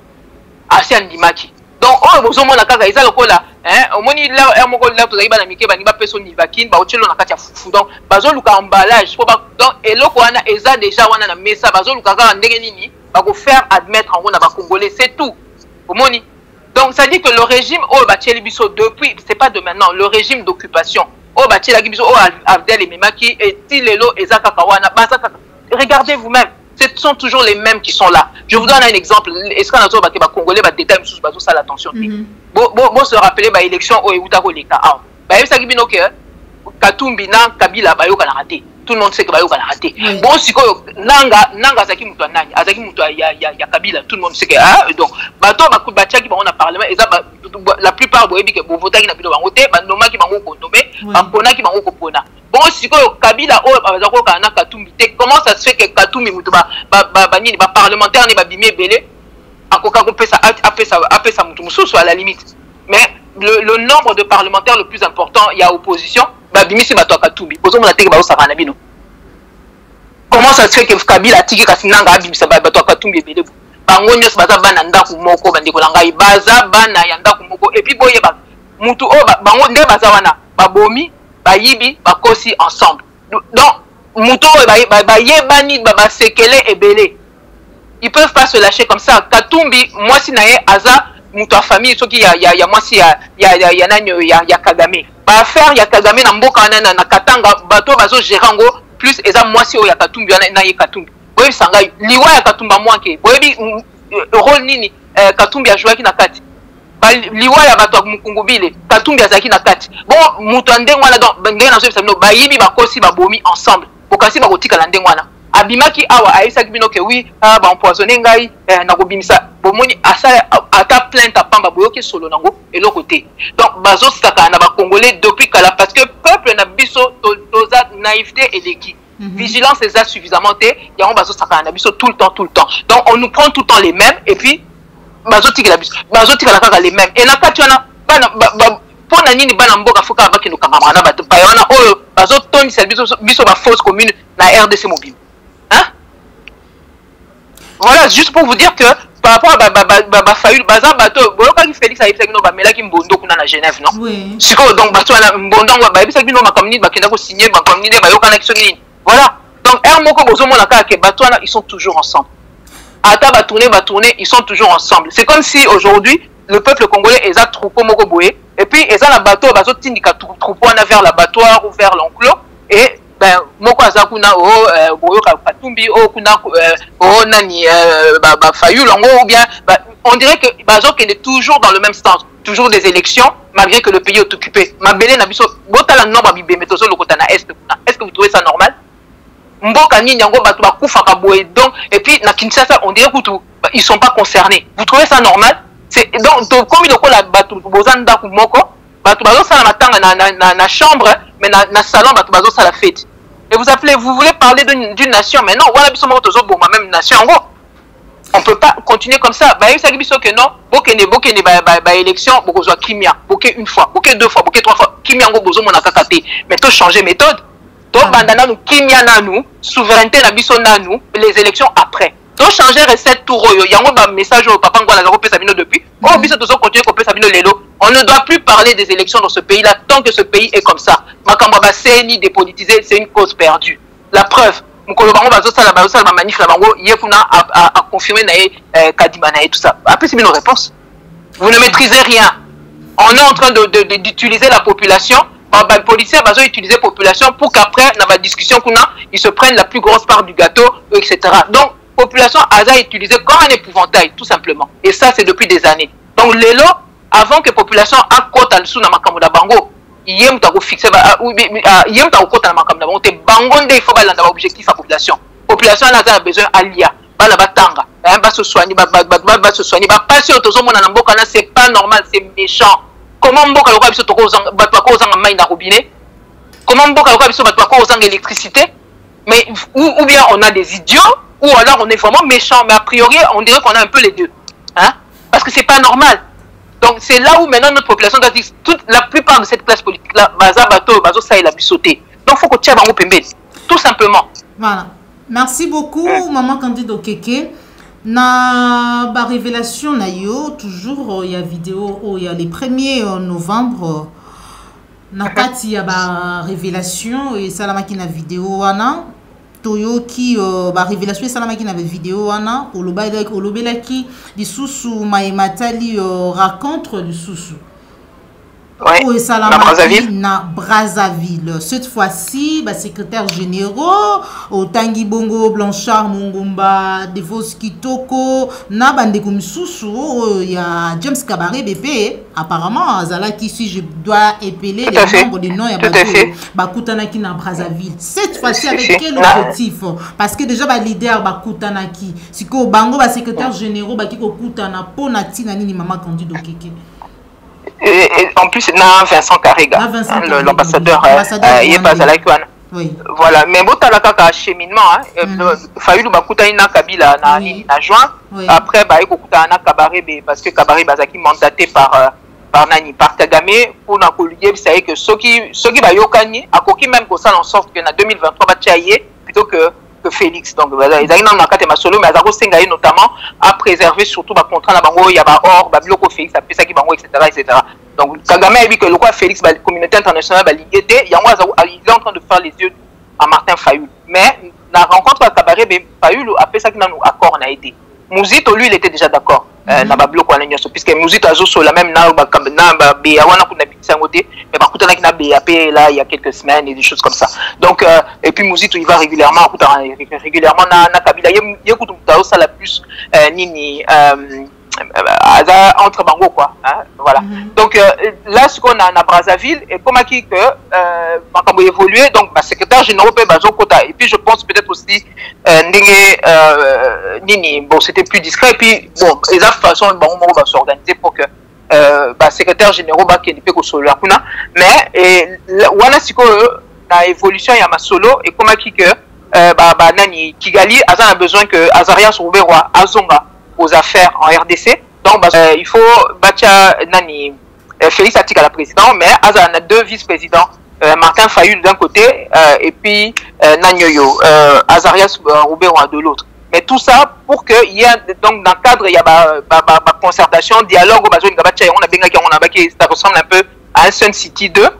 Assez Ndimaki. Donc, oh, vous avez la Isa Lokola, hein, au moins il a un mot là, vous avez la Mike, Baniba Peson Nivakin, Baochelo Nakatia Fufu. Donc, Bazo Luka emballage, donc, et l'Okoana Eza déjà, on a mis ça, Bazo Luka Ndegenini, va vous faire admettre en gros, dans Congolais, c'est tout. Au moni. Donc, ça dit que le régime, oh, Bachelibiso, depuis, c'est pas de maintenant, le régime d'occupation. Oh, Bachelibiso, oh, Abdel et Memaki, et Tilelo, et Zakakawana, regardez vous-même. Ce sont toujours les mêmes qui sont là. Je vous donne un exemple. Est-ce qu'on a dit que Congolais va détailler sous ça l'attention. Bon se rappeler bah élection au Eutako Leka. Bah ça qui bino que Katumbi na Kabila ba yo kana raté. Tout le monde sait que ba yo kana raté. Bon siko nanga zaki mutu nani, azaki mutu ya Kabila, tout le monde sait que donc bato ba kubacha ki ba on a parlement et la plupart boyebi que bo vota ki na bino ba ngote, ba noma ki ba ngoko nomé, ba pona ki ba ngoko pona. Bon, si Kabila Katumbi, comment ça se fait que Katumbi ba parlementaire n'est pas bimé belé à à la limite. Mais le nombre de parlementaires le plus important, il y a opposition, bimé c'est Katumbi. Comment ça se fait que Kabila tiki kasinanga bimisa Katumbi belé bangonyo baza bana ndaku moko bandeko langai baza bana ya ndaku moko et puis boye ba mutu bango nde baza wana babomi bayibi bakosi ensemble. Donc muto bayebani basekele ebele. Ils peuvent pas se lâcher comme ça. Katumbi moi si nae aza muto a famille soki ya moi si ya Kagame. Ba faire ya Kagame na mboka na Katanga bato bazo gerango plus eza moi si o ya Katumbi na ye Katumbi. Oui boyebi sangai liwa ya Katumba mwanke boyebi rôle nini Katumbi a joué qui na kati liwa ya bato mukungubile Katumbi azaki na kati bon muto ndenge wana donc ndenge na so bisabino bayibi bakosi babomi ensemble bokasi bakotika la ndenge wana abimaki awa ayisaki bino ke oui ba empoisonner ngai na kobimisa bomoni asala ata plainte apamba boyoki solo nango eloko te donc bazo saka na ba congolais depuis kala parce que peuple na biso toza naïveté et l'équipe vigilance est suffisamment té yango bazo saka na biso tout le temps donc on nous prend tout le temps les mêmes et puis bazo tika la biso bazo tika la kaka les mêmes et na kati wana bana pona nini bana mboka foka baki no kangama na bato pa wana oyo bazo toni sel biso ba fausse commune na RDC mobile. Hein? Voilà, juste pour vous dire que par rapport à Fayulu, bazar bateau, boloka ki Félix ayebisa kino ba melaki mbondo kuna na Genève, non? Oui. Siko donc bateau na mbondo ngwa ba yebisa kino makamni ba kenda ko signer ba makamni ba yoka na kisoni. Voilà. Donc er moko bozo mona ka ke bateau na ils sont toujours ensemble. Ata ba tourner, ils sont toujours ensemble. C'est comme si aujourd'hui le peuple congolais est à troupeau moko boé et puis ils ont la bateau bazo tindika troupeau na vers l'abattoir ou vers l'enclos et ben moko azakuna boyoka Katumbi kuna nani Fayulu ou bien on dirait que bazo qui est toujours dans le même sens, toujours des élections malgré que le pays est occupé. Mabele na biso botala nomba bibembe tozo lokota na est. Est-ce que vous trouvez ça normal? Mboka nini yango bato bakufa ka boye donc et puis na Kinshasa on dirait que ils sont pas concernés. Vous trouvez ça normal? C'est donc comme il a bato bozanda ku moko bato bazo sala matanga na chambre mais na salon bato bazo sala fête. Et vous voulez parler d'une nation, mais non, voilà, même nation, en gros. On ne peut pas continuer comme ça. Bah, il s'agit que non, élection, beaucoup kimia, beaucoup une fois, beaucoup deux fois, beaucoup trois fois, kimia, beaucoup mon akakate. Mais tout changer méthode. Donc, bandana nous, kimia na nous, souveraineté na biso na nous, les élections après. Donc, changer recette tout royo. Il y a un message au papa Ngwala Zaro Pesabino depuis. Oh, biso tout ça continue qu'on Pesabino lelo. On ne doit plus parler des élections dans ce pays-là tant que ce pays est comme ça. Makamba Seni dépolitisé, c'est une cause perdue. La preuve, Mukolobango Bazosala la manif la bango, Yefuna a confirmé nae Kadima nae tout ça. Après c'est une réponse. Vous ne maîtrisez rien. On est en train d'utiliser la population. Les policiers ont utilisé la population pour qu'après, dans la discussion qu'on a, ils se prennent la plus grosse part du gâteau, etc. Donc, la population a utilisé comme un épouvantail, tout simplement. Et ça, c'est depuis des années. Donc, les lots, avant que la population a côté en dessous dans Makamouda Bango, il y a un fixé, il y a un côté dans Makamouda Bango, Bango, il faut aller dans l'objectif de la population. La population a besoin d'Alia, Balabatanga, va se soigner, va se soigner, va passer au tozo, c'est pas normal, c'est méchant. Comment Mboka Loka Biso Toko Ozanga Maï na robinet? Comment Mboka Loka Biso Ozanga électricité? Mais ou bien on a des idiots, ou alors on est vraiment méchant, mais a priori on dirait qu'on a un peu les deux. Hein? Parce que c'est pas normal. Donc c'est là où maintenant notre population doit dire, la plupart de cette classe politique là, Baza Bato, Bazo ça il a sauté. Donc il faut qu'on tire Bango Pembe, tout simplement. Voilà. Merci beaucoup, Maman Candide Okeke. Na ba révélation na yo toujours il y a vidéo il y a les 1er novembre na kati ya ba révélation et salamaki na vidéo wana toyoki ba révélation et salamaki na vidéo wana olobelaki lisusu Maïmatali raconte lisusu. Oui, na Brazzaville. Cette fois-ci, secrétaire généraux, au Tanguy Bongo, Blanchard, Mongomba, Devos Kitoko, na Bandeko Misusu, il y a James Kabaré BP. Apparemment, Azalaki, si je dois épeler les nombres des noms, il y a Bakutanaki na Brazzaville. Cette fois-ci, avec quel objectif? Parce que déjà, leader Bakutanaki, si ko Bango, secrétaire généraux, Bakiko Kutana, Ponati, Nani, Maman Candide Okeke. Et en plus, na Vincent Carrega, l'ambassadeur, il est pas à la Kouane. Voilà, mais bon, t'as la kaka cheminement, Fayulu Bakutani na Kabila na juin. Après, bah, écoutez, na Kabaré, parce que Kabaré Bazaki mandaté par Kagame pour na Koluye, ça y est que ceux qui va yokani, à quoi même qu'on ça en sorte que na 2023 va tchailler plutôt que Félix. Donc, ils ont un solo, mais ils ont notamment à préserver surtout le contrat de Bango, il y a or, Babiloko Félix, etc. Donc, Kagame a dit que le quoi Félix, la communauté internationale, il est en train de faire les yeux à Martin Fayulu. Mais la rencontre avec Kabaré, Fayulu a fait ça qui n'a nous accord, on a été. Mouzito, lui, il était déjà d'accord. na ba bloc wana nyoso puisque musique azo sola même na ba be wana kuna bitisa ngote mais par contre na BAP là il y a quelques semaines et des choses comme ça donc et puis musique il va régulièrement na Kabila yekutu mutao ça la plus nini entre bango quoi hein, voilà donc là ce qu'on a na Brazzaville et comme qui que makambo évoluer donc ba secrétaire général pe bazo kota et puis je pense peut-être aussi nini bon c'était plus discret et puis bon les façon bango moko va s'organiser pour que secrétaire général ba kende pe ko solo kuna mais wana siko na évolution ya masolo et comme qui que nani Kigali a besoin que Azarias Rouberwa azonga aux affaires en RDC. Donc, il faut Batia Nani Félix Atika la président, mais Azan a deux vice-présidents, Martin Fayoul d'un côté et puis Nanyoyo, Azarias Rouberwa de l'autre. Mais tout ça pour qu'il y ait, donc dans le cadre, il y a concertation, dialogue, on a ça ressemble un peu à un Sun City 2.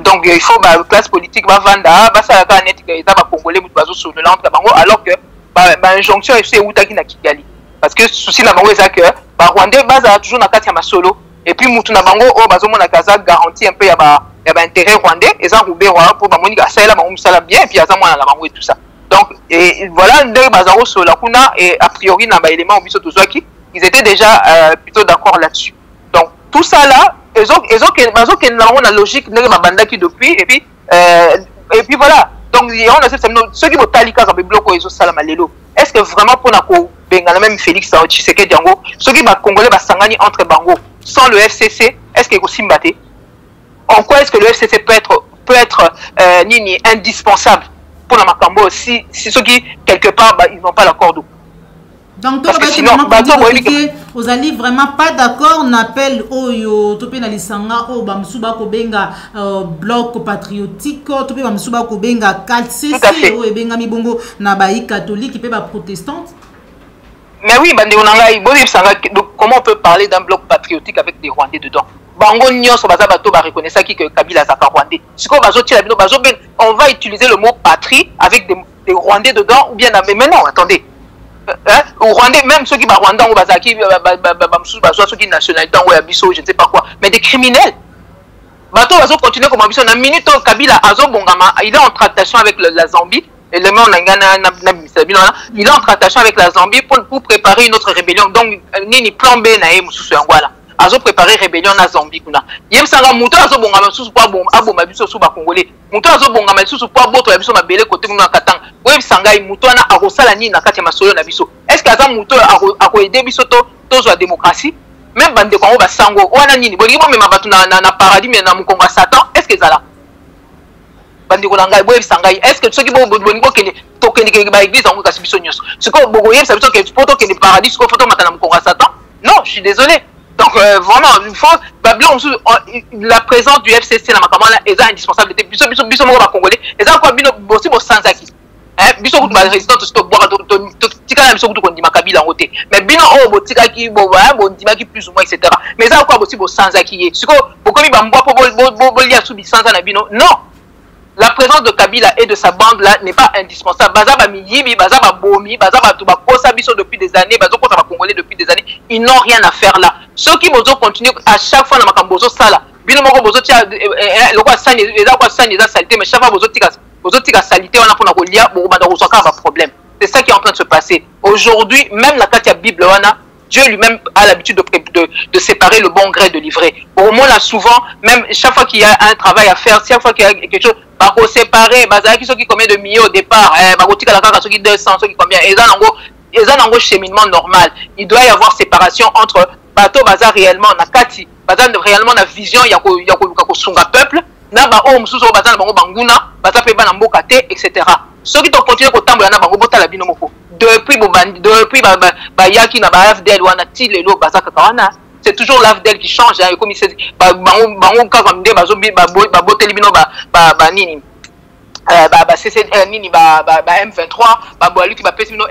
Donc, il faut la classe politique, Vanda, ça va être Congolais, alors que l'injonction est où Taki na Kigali. Parce que souci na bango c'est que Rwandais baza toujours na kati ya masolo et puis mutu na bango o bazo mona kaza garantie un peu ya ba intérêt rwandais et ça Rouberwa pour ba monika sala ba musala bien et puis aza mona na bango et tout ça donc et voilà ndenge bazaro sola kuna et a priori na ba élément biso tozwaki ils étaient déjà plutôt d'accord là-dessus donc tout ça là bazo que na logique ndenge babandaki depuis et puis voilà donc on a cette ceux qui vont talika za bloco ezo sala malelo est-ce que vraiment pour na ko benga même Félix Tshisekedi yango ceux qui va congolais va sangani entre bango sans le FCC est-ce que Simbate en quoi est-ce que le FCC peut être nini indispensable pour la makambo si ceux qui quelque part ils n'ont pas l'accord d'eau. Donc vous allez vraiment pas d'accord on appelle oyo topé na lisanga o bamsuba ko benga bloc patriotique topé bamsuba ko benga 4CC o ebenga mibongo na baï catholique pe ba protestante. Mais oui comment on peut parler d'un bloc patriotique avec des Rwandais dedans? Bango nyonso baza bato ba reconnaître que Kabila za Rwandais. Siko bazo tila bino bazo ben on va utiliser le mot patrie avec des Rwandais dedans ou bien mais non attendez. Au Rwandais, même ceux qui sont Rwandais, ceux qui sont nationalité, je ne sais pas quoi, mais des criminels. Bateau va continuer comme ambition. Dans minute Kabila il est en tractation avec la Zambie. Il est en tractation avec la Zambie pour préparer une autre rébellion. Donc, ni plan B nae mususu yangwala. Azo préparer rébellion na Zambie kuna. Yem sanga muto azo bonga mususu kwa bom abo mabiso su ba congolais. Muto azo bonga mususu kwa boto yabiso mabele côté kuna katanga. Web sanga muto na akosala ni na kati ya masolo na biso. Est-ce que aza muto ako aider biso to zo démocratie? Même bande ko ba sango wana nini bolingi bo mema batu na paradis mais na mukongo Satan. Est-ce que zala? Bande ko ngai web sanga est-ce que ceux qui bolingi bo kene to kene ba église en kasi biso nyos. Ce ko bogo yeb ça biso que photo kene paradis ko photo matana mukongo Satan? Non, je suis désolé. Donc vraiment, il faut la présence du FCC la makamala est indispensable. Biso moko ba congolais, eza quoi bino bosi bo sanzaki. Biso kutu ba résistant to boire to tikala biso kutu kondima Kabila ngote. Mais bino o bo tikaki bo ndimaki plus ou moins etc. Mais eza quoi bosi bo sanzaki ye. Siko bokomi ba mbwa po bo lia su bi sanza na bino. Non. La présence de Kabila et de sa bande là n'est pas indispensable. Baza ba miyibi, baza ba bomi, baza ba tuba kosa biso depuis des années, baza kosa ba congolais depuis des années, ils n'ont rien à faire là. Ceux qui bozo continuent à chaque fois na makambozo sala. Bino moko bozo tia le quoi sani, eza quoi sani eza salité mais chaque fois bozo tika salité on a pour na kolia bo banda ko soka ba problème. C'est ça qui est en train de se passer. Aujourd'hui, même la Katia Bible wana Dieu lui-même a l'habitude de séparer le bon gré de l'ivraie. Au moins là souvent, même chaque fois qu'il y a un travail à faire, chaque fois qu'il y a quelque chose, bah faut séparer, bah ça qui ceux qui combien de millions au départ, bah tika la carte ceux qui 200, ceux qui combien, et ça en cheminement normal. Il doit y avoir séparation entre bateau bazar réellement na kati, bazar réellement na vision yako sunga peuple, na ba o mususu bazar na bango banguna, bazar pe ba na mboka te, etc. Ceux qui continuent à tambola na bango bota la bino moko. Depuis yaki na ba FDL wana ti lelo bazaka kawana. C'est toujours l'AFDEL qui change, hein, comme il s'est dit,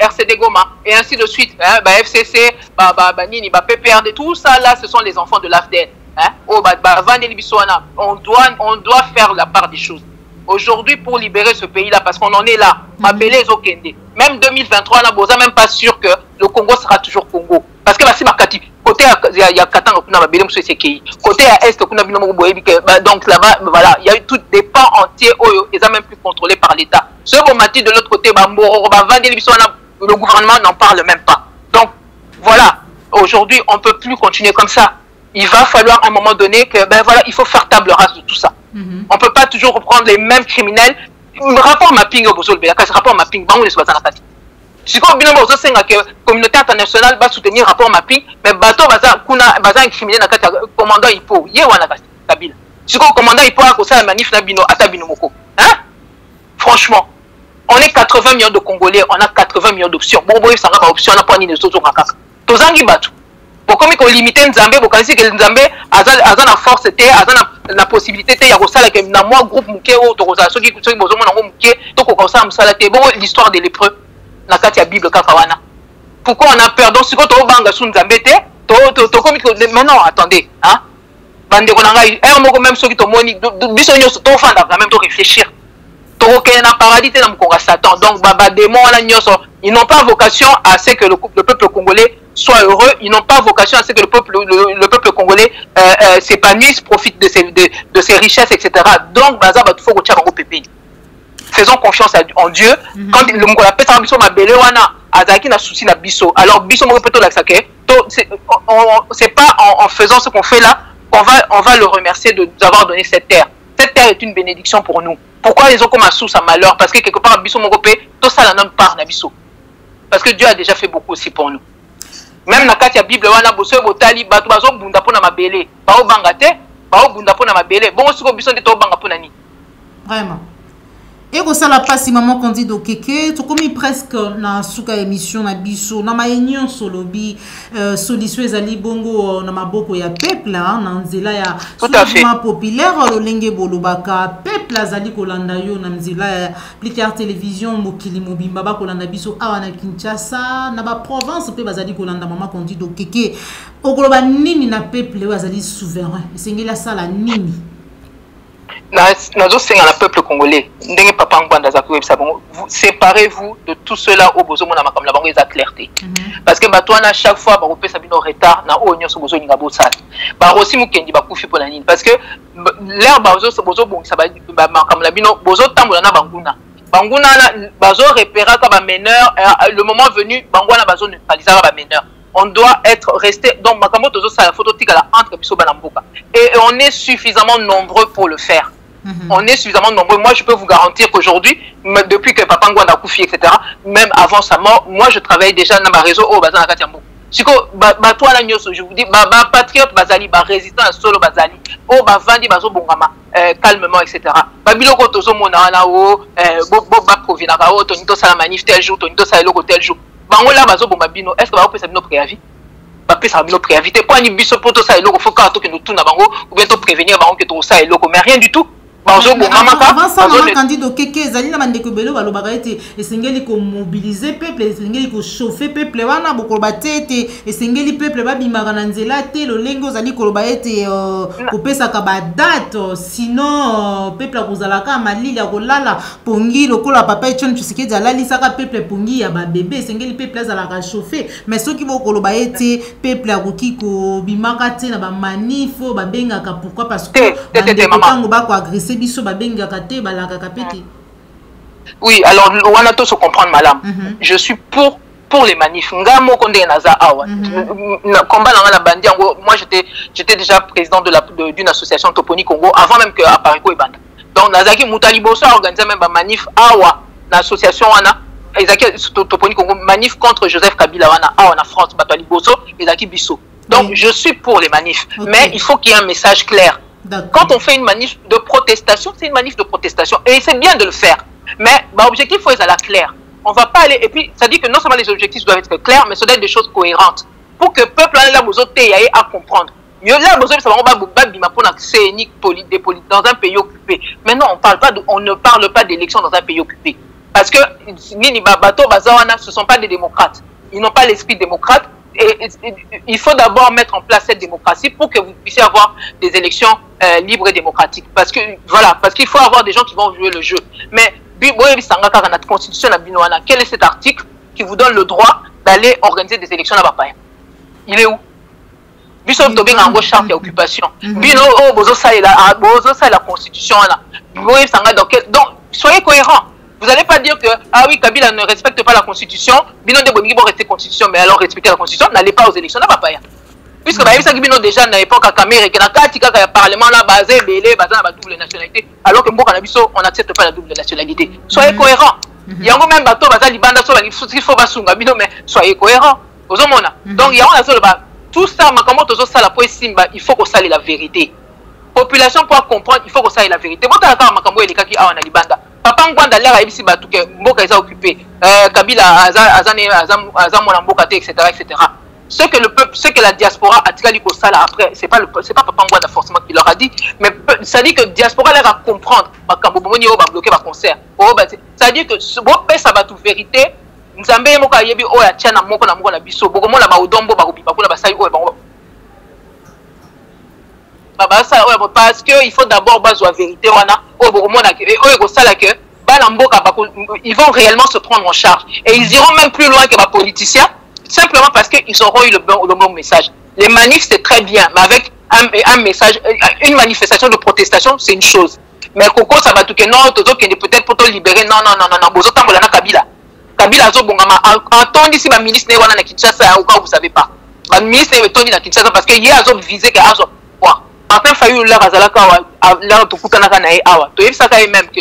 RCD Goma, et ainsi de suite, FCC, PPRD, tout ça là, ce sont les enfants de l'AFDEL. On doit faire la part des choses. Aujourd'hui, pour libérer ce pays-là, parce qu'on en est là, même 2023, on n'est même pas sûr que le Congo sera toujours Congo. parce que basi bakati côté ya Katanga kuna babele muso sekei côté à est kuna bino moko boyebi que donc là-bas voilà il y a eu tout des pans entiers oyo et ça même plus contrôlé par l'État ce bomati de l'autre côté bamboro ba vandeli biso le gouvernement n'en parle même pas donc voilà aujourd'hui on peut plus continuer comme ça il va falloir à un moment donné que ben voilà il faut faire table rase de tout ça on peut pas toujours reprendre les mêmes criminels rapport mapping au bozol bela kasi rapport mapping bango les bazana kati si ko bino bozo senga que communauté internationale va soutenir rapport mapping mais bato baza kuna baza un criminel na kati commandant Ipo ye wana kasi Kabila si ko commandant Ipo a ko ça manif na bino ata bino moko hein franchement on est 80 millions de Congolais on a 80 millions d'options bon boy sanga ba option na poni les autres kaka tozangi bato pourquoi ko limiter Nzambe bokanisi que Nzambe aza na force te aza na possibilité te ya ko sala que na moi groupe muke o to ko sala soki bozo mona ngo muke to ko sala musala te bon l'histoire de lépreux na kati ya Bible kaka wana pourquoi on a peur donc si ko to banga su Nzambe te to komi ko mais non attendez hein bande ko ngai moko même soki to moni biso nyoso to fanda quand même to réfléchir to ko na paradis te na mkonga Satan donc baba démon wana nyoso ils n'ont pas vocation à ce que le peuple congolais soit heureux, ils n'ont pas vocation à ce que le peuple congolais s'épanouisse, profite de ses richesses, etc. Donc, il faut que au pépé. Faisons confiance en Dieu. Quand le monde appelle ça, ma belle wana, azaki na souci na biso. Alors, biso mo peut la saké. C'est pas en faisant ce qu'on fait là qu'on va le remercier de nous avoir donné cette terre. Cette terre est une bénédiction pour nous. Pourquoi ils ont comme un source à malheur? Parce que quelque part, biso mo tout ça la notre part na biso. Parce que Dieu a déjà fait beaucoup aussi pour nous. Même dans la Bible, wana boso botali batu bazo bunda pona mabele. Bao bangate, bao bunda pona mabele. Bon siko biso de to banga pona ni. Vraiment. Et que ça la passe maman quand dit do keke, to comme presque na suka émission na biso, na mayenyon solobi solution ezali bongo na maboko ya peuple na nzela ya soulèvement populaire lolenge bolobaka peuple azali kolanda yo na nzela ya Pliquer télévision mokili mobimba ba kolanda biso awa na Kinshasa na ba province pe bazali kolanda maman quand dit do keke okoloba nini na peuple azali souverain esengeli sala nini nazo senga na peuple congolais ndenge papa ngwanda za kuwebisa bongo séparez-vous de tout cela au besoin na makamla bango eza clarté parce que batwana chaque fois ba repesa bino retard na o nyonso bozo ninga bosala ba rosi mukendi ba kufi pona nini parce que l'air bozo bongisa ba makamla bino bozo tambola na banguna na bazo repérer ka ba meneur le moment venu bangwana bazo neutraliser ba meneur on doit rester donc makambo tozo sala photo tikala entre biso bana mboka et on est suffisamment nombreux pour le faire. On est suffisamment nombreux. Moi, je peux vous garantir qu'aujourd'hui, depuis que Papa Ngwanda Koufi, etc., même avant sa mort, moi, je travaille déjà dans ma réseau au Bazan Akatiambo. Siko, toi, la nyoso, je vous dis, patriote Bazali, résistant à solo Bazali, Bavandi Bazo Bongama, calmement, etc. Babiloko Tozo Monana, Provinaka, Tonito Sala Manif tel jour, Tonito Sala Logo tel jour. Bangola Bazo Bombabino, est-ce que va opérer nos préavis? Ça va préavis. T'es pas ni biso poto ça et logo, faut que nous tourne à Bango, ou bien prévenir Bango que tout ça et logo, mais rien du tout. Avant ça, maman candidat keke zali na bandeko belo balobaka ete esengeli ko mobiliser peuple esengeli ko chauffer peuple wana bokoloba tete esengeli peuple babimaka na nzela te lolengo zali koloba ete kopesaka ba date sinon peuple akozalaka malili akolala pongi lokola papa Etienne Tshisekedi alalisaka peuple pongi ya ba bébé esengeli peuple azalaka chauffer mais soki bokoloba ete peuple akoki ko bimaka te na ba manifo babengaka pourquoi parce que bandeko tango bako agresser oui, alors on a tous se comprendre, madame. Je suis pour les manifs. Moi, j'étais déjà président d'une association Toponi Congo avant même que Apariko et Banda. Donc, Nazaki Moutali Bosso a organisé même un manif Awa, l'association Wana, Toponi Congo, manif contre Joseph Kabila Wana, Awa, en France, Batali Bosso, et Zaki Bisso. Donc, je suis pour les manifs, mais il faut qu'il y ait un message clair. Quand on fait une manif de protestation, c'est une manif de protestation. Et c'est bien de le faire. Mais l'objectif, il faut être clair. On ne va pas aller... Et puis, ça dit que non seulement les objectifs doivent être clairs, mais ça doit être des choses cohérentes. Pour que le peuple ait la besoin à comprendre. Là, besoin dans un pays occupé. Maintenant, on ne parle pas d'élection dans un pays occupé. Parce que ce ne sont pas des démocrates. Ils n'ont pas l'esprit démocrate. Et il faut d'abord mettre en place cette démocratie pour que vous puissiez avoir des élections libres et démocratiques. Parce que voilà, parce qu'il faut avoir des gens qui vont jouer le jeu. Mais notre constitution, quel est cet article qui vous donne le droit d'aller organiser des élections là-bas? il est où? Biso tobé ngango charte d'occupation. Bino oh bozo ça la constitution là. Donc soyez cohérents. Vous n'allez pas dire que ah oui Kabila ne respecte pas la constitution, bino de bongi bon rester constitution mais alors respecter la constitution, n'allez pas aux élections, n'a pas ya. Puisque bah ça bino déjà na époque à Cameroun que na kati kaka parlement là basé belé basé na double nationalité alors que mboka na biso on n'accepte pas la double nationalité. Soyez cohérents. Yango même bato baza libanda so il faut basunga bino mais soyez cohérents. Ozomona. Donc yango na solo ba tout ça, il faut qu'on sache la vérité. Population pour comprendre, il faut qu'on sache la vérité. Papa Ngwanda l'air a ici que Mboka est occupé. Kabila etc. Ce que le peuple, ce que la diaspora a tiré au sala après, c'est pas Papa Ngwanda forcément qui leur a dit, mais ça dit que diaspora l'air à comprendre. Bloquer ma concert. Ça dit que ce beau ça va toute vérité. Nzambe moka yebi oya tiana moko na biso boko mona ba odombo ba kobipa kuna basai oya bango baba ça oya parce que il faut d'abord bazo vérité wana o boko mona oya ko sala que bala mboka ils vont réellement se prendre en charge et ils iront même plus loin que les politiciens simplement parce que ils auront eu le bon message. Les manifs c'est très bien mais avec un message, une manifestation de protestation c'est une chose mais Koko ça va tout que non toto qui peut-être pour te libérer non bozo tambola na Kabila Kabila zo bongama entendu ici ma ministre wana na Kinshasa ou quoi vous savez pas. Ma ministre est tondi na Kinshasa parce que hier azo visé que azo quoi. Enfin failli là azalaka là to kutana kana awa. To yebisa ka même que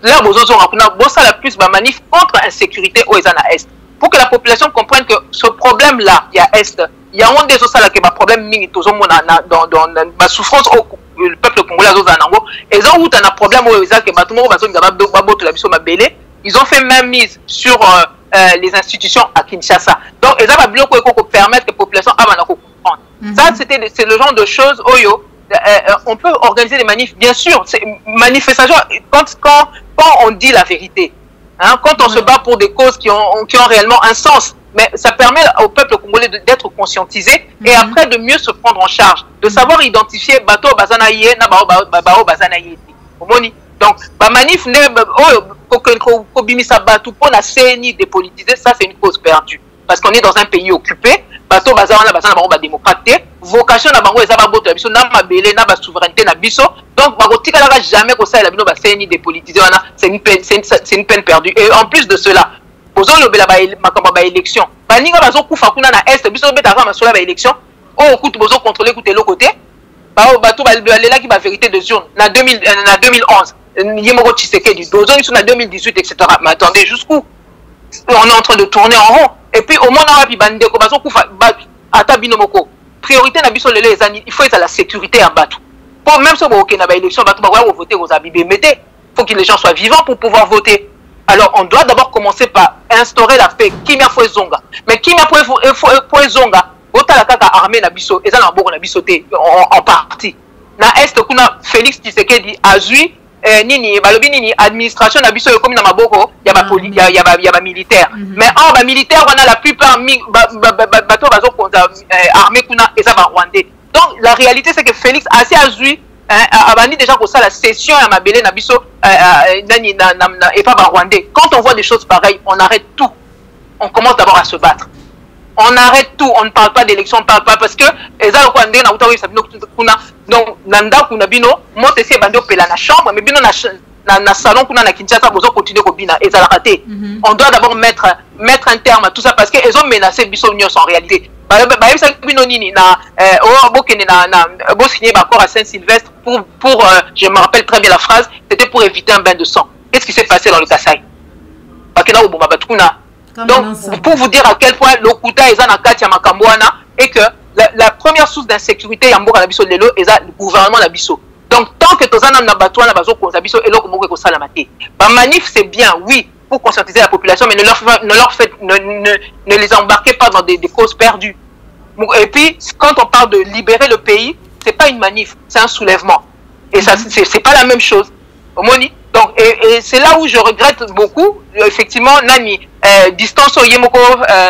là bozo zo ngakuna bossa la plus ba manif contre insécurité au ezana est. Pour que la population comprenne que ce problème là il y a est, il y a un des autres là que ba problème mingi tozo mona dans ma souffrance au le peuple congolais zo zanango et zo où t'as un problème au ezaka que ba tout monde bazo ngaba boto la biso mabele. Ils ont fait même mise sur les institutions à Kinshasa. Donc, ils ont bloqué pour permettre que la population a comprendre. Ça, c'est le genre de choses, on peut organiser des manifs, bien sûr. Manifestation, quand on dit la vérité, hein, quand on se bat pour des causes qui ont réellement un sens, mais ça permet au peuple congolais d'être conscientisé et après de mieux se prendre en charge, de savoir identifier bateau bazanaye na bao bazanaye. Donc, la manif, pour la CNI dépolitisée, ça c'est une cause perdue. Parce qu'on est dans un pays occupé, bateau bazana la démocratie, vocation na bango ezaba boto la biso na mabele na ba souveraineté na biso. Donc bakotika la jamais ko ça la bino ba CNI dépolitisée c'est une peine perdue. Et en plus de cela, bozo lobela ba élection. Ba ninga bazo kufa kuna na est biso betaka masola ba élection. Oh écoute bozo contrôler côté l'autre côté. Bato balela qui ba vérité de zone na 2011. Yemoko Tshisekedi, Dozon ils sont en 2018 etc. Mais attendez jusqu'où? On est en train de tourner en rond. Et puis au moins on a bandeko bazo kufa ata binomoko. Priorité na biso lele ezani, il faut être à la sécurité en bateau. Pour même si on a élection bateau ba voter aux abibé mettez. Faut que les gens soient vivants pour pouvoir voter. Alors on doit d'abord commencer par instaurer la paix. Kimia fo zonga. Mais kimia fo zonga, ota la kaka armée na biso, ezana mboko na biso te en partie. Na est kuna Félix Tshisekedi azui nini balobi nini administration na biso comme na maboko ya ba militaire mais en ba militaire on a la plupart bato bazo konza armée kuna eza ba rwandais. Donc la réalité c'est que Félix assez azui abani déjà ko ça la session ya mabele na biso nani na et pas ba rwandais. Quand on voit des choses pareilles on arrête tout, on commence d'abord à se battre. On arrête tout, on ne parle pas d'élection, on ne parle pas parce que donc nanda kuna bino monte c'est bando pela na chambre mais bino na salon kuna na Kinshasa bozo continuer ko bina et ça la raté. On doit d'abord mettre un terme à tout ça parce que ils ont menacé biso nyos en réalité. Ba yebisa bino nini na bokene na bo signer accord à Saint-Sylvestre pour je me rappelle très bien la phrase, c'était pour éviter un bain de sang. Qu'est-ce qui s'est passé dans le Kasaï? Parce que là au Bomabatukuna. Donc, pour vous dire à quel point l'Okuta est en Katia Makambouana et que la première source d'insécurité Yamboka Nabiso Lelo est le gouvernement Nabiso. Donc, tant que Tozana Nabatouana Bazo Nabiso et l'Okomoko Salamate. Manif, c'est bien, oui, pour conscientiser la population, mais ne les embarquez pas dans des causes perdues. Et puis, quand on parle de libérer le pays, c'est pas une manif, c'est un soulèvement. Et ça, c'est pas la même chose. Donc, et c'est là où je regrette beaucoup, effectivement, Nani, distance au Yemoko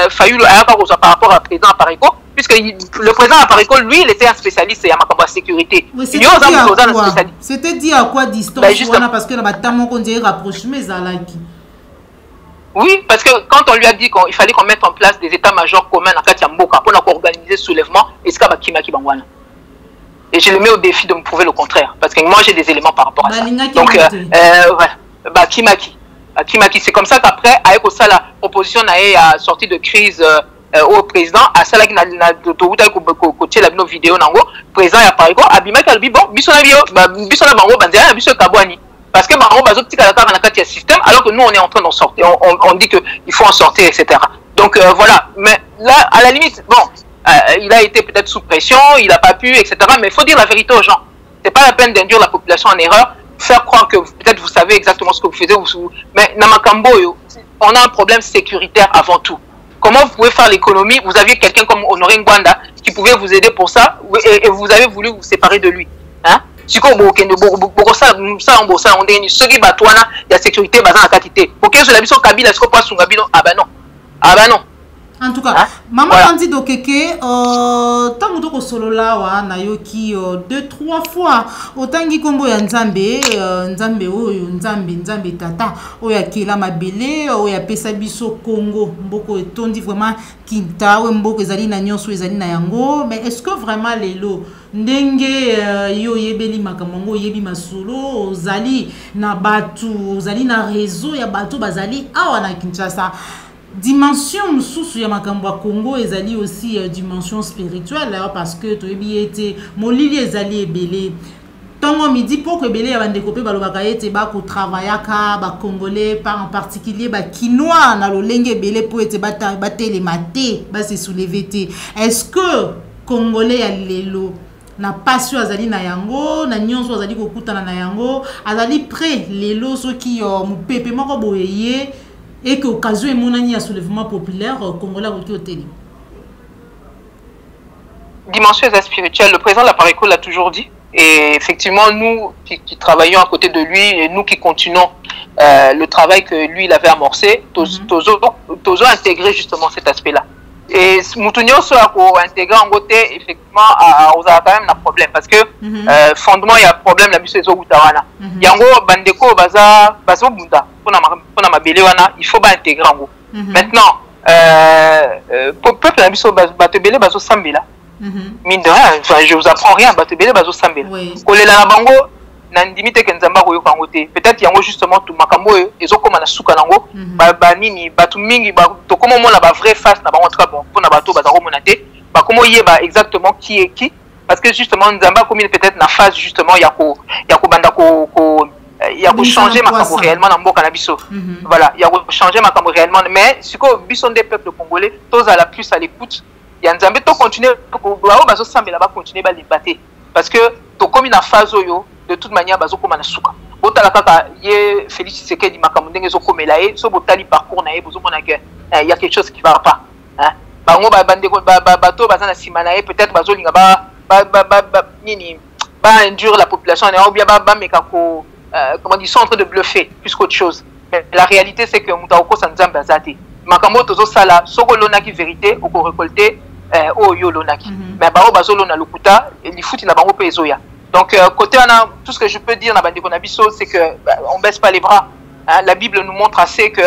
Fayulu par rapport à président Apariko, puisque le président Apariko, lui, il était un spécialiste en sécurité. Oui, c'était dit à quoi distance? Parce que la bataille, on dirait rapprochement, Zalaki. Oui, parce que quand on lui a dit qu'il fallait qu'on mette en place des états-majors communs à Katiamboka pour organiser le soulèvement, est-ce qu'il y a Kimaki Bangwana? Et je le mets au défi de me prouver le contraire, parce que moi j'ai des éléments par rapport à ça. Donc, voilà, Kimaki. Kimaki, c'est comme ça qu'après, avec ça, la proposition a sorti de crise au président, à ça, là, qui n'a côté la vidéo, le président a parlé, Abimaki a dit, bon, Bissona Bango, Banzéa, Bissona Kabouani. Parce que Bango, Bazo, petit Kalaka, on a un système, alors que nous, on est en train d'en sortir. On dit qu'il faut en sortir, etc. Donc, voilà. Mais là, à la limite, bon, il a été peut-être sous pression, il n'a pas pu, etc. Mais il faut dire la vérité aux gens. C'est pas la peine d'induire la population en erreur, faire croire que peut-être vous savez exactement ce que vous faites. Mais Namakambo, on a un problème sécuritaire avant tout. Comment vous pouvez faire l'économie? Vous aviez quelqu'un comme Honoré Ngwanda qui pouvait vous aider pour ça et vous avez voulu vous séparer de lui. Hein? Si vous avez la sécurité, ah ben non. Ah ben non. En tout cas, maman Kandi Dokeke, tant que solo là, na yoki 2-3 fois, autant qui combo ya Nzambe, Nzambe tata, oya kila mabele, oya pesa biso Congo, mboko etondi vraiment kinta, mboko ezali na nyonso ezali na yango, mais est-ce que vraiment lelo ndenge yo yebeli makamongo yebi masolo, ozali na batu, ozali na réseau ya batu bazali awa na Kinshasa? Dimension sous ya makambo Congo ezali aussi dimension spirituelle parce que to ebi été molili ezali ebele tongo midi pour que ebele ya bandeko pe balobaka ete ba ko travaillaka ba congolais par en particulier ba kinois na lolenge ebele po ete ba tele maté ba se soulever te. Est-ce que congolais ya lelo na passion azali na yango na nyonso azali kokutana na yango azali prêt lelo soki mupepe moko boyeye et que occasion est mon un soulèvement populaire congolais au télé. Dimension spirituelle, le président Laparico l'a toujours dit. Et effectivement, nous qui travaillons à côté de lui et nous qui continuons le travail que lui il avait amorcé, toujours intégrer justement cet aspect-là. Et Moutounio soit intégré en côté, effectivement, on a quand même un problème parce que fondement il y a un problème la mission des Outawana. Yango bandeko baza bunda pour ma wana il faut pas intégrer en gros. Maintenant peuple la mission batebele bazo sambela. Mine de rien, enfin je vous apprends rien batebele bazo sambela. Kolela na bango na ndimite ke nzamba ko yokango te. Peut-être yango justement tout makambo ezokoma na suka nango ba nini batu mingi ba to comment mona ba vraie face na bango en tout cas bon pour na bato bazako mona te ba comment yeba exactement qui est qui parce que justement nzamba comme peut-être na phase justement ya ko banda ko ya ko changer makambo réellement na mboka na biso. Voilà, ya ko changer makambo réellement mais siko biso des peuples congolais tous à la plus à l'écoute ya nzambe to continuer ko bazo sambela ba continuer ba débattre parce que to comme na phase oyo de toute manière bazo koma na suka botala kaka ye Félix Tshisekedi makambo ndenge zo komela ye so botali parcours na ye bozo mona que il y a quelque chose qui va pas hein bango ba bandeko bato baza na sima na ye peut-être bazo linga nini ba induire la population ou bien ba meka ko comment dire, ils sont en train de bluffer plus qu'autre chose mais la réalité c'est que mutaoko sanzamba azati makambo tozo sala soko lonaki vérité ou ko récolter o yo lonaki mais ba bazo lona lokuta li futi na bango pe ezoya. Donc, côté tout ce que je peux dire dans Bandeko Nabiso, c'est que on baisse pas les bras. Hein. La Bible nous montre assez que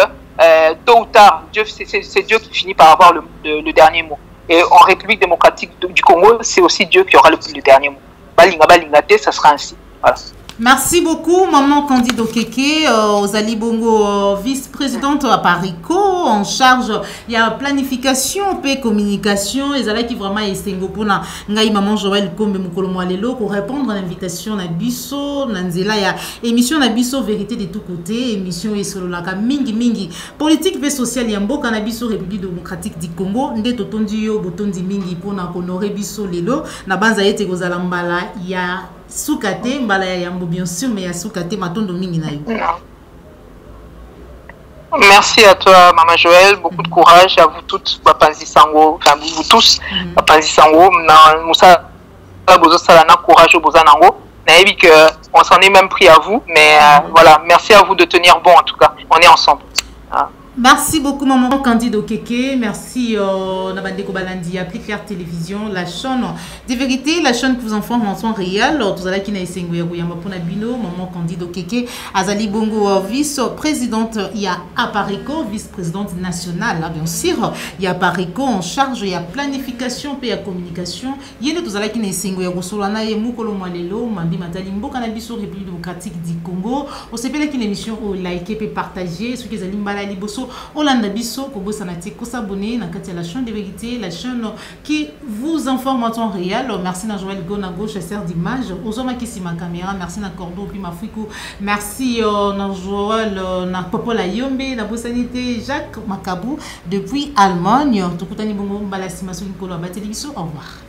tôt ou tard, c'est Dieu qui finit par avoir le dernier mot. Et en République démocratique du Congo, c'est aussi Dieu qui aura le dernier mot. Balinga balingate, ça sera ainsi. Voilà. Merci beaucoup, Maman Kandi Dokeke, Ozali Bongo, vice-présidente à Parico, en charge, il y a planification, et communication, et là qui vraiment est singopona, ngai Maman Joël Kombe Mukolo Mwalelo, pour répondre à l'invitation na biso, nanzela, il y a émission na biso, vérité de tous côtés, émission et solo la mingi, politique et sociale, yambo, canabiso, République démocratique du Congo, nde totondi yo, botondi mingi, pour na honorer biso lelo, na banza yete gozalambala, il y a Soukate, mbala ya yambo bien sûr, mais ya soukate matondo mingi na yo. Merci à toi, Maman Joël. Beaucoup de courage à vous toutes, Bapanzi Sango, enfin vous tous, Bapanzi Sango. Moussa, Bozo Salana, courage au Bozanango. Naïbi que on s'en est même pris à vous, mais voilà, merci à vous de tenir bon en tout cas. On est ensemble. Merci beaucoup, maman Candide Okeke. Merci, Nabandeko Balandi, Appli Claire Télévision, la chaîne des vérités, la chaîne que vous informe en temps réel. Tout à l'heure, qui n'a essayé de Bino, maman Candide Okeke, Azali Bongo, vice-présidente, il y a Apareco, vice-présidente nationale, là, bien sûr. Il y a Apareco en charge, il y a planification, puis il y a communication. Il y a tout à l'heure qui n'a essayé de Solana et Moukolo Malelo, Mambi Matalimbo, Cannabis République démocratique du Congo. On s'est fait une émission au like et partager, ceux qui ont Mbala Liboso. Olanda Bisso, Kobo Sanati, Kosabone, Nakati, la chaîne de vérité, la chaîne qui vous informe en temps réel. Merci à Joël Gona, chasseur d'images. Ozoma qui si ma caméra, merci à Cordo, puis ma Fouikou. Merci à Joël, à Popola Yombe, la Bossanité, Jacques Macabou, depuis Allemagne. Tokutani Bongo, Balasima, Solikolo, Télévision. Au revoir.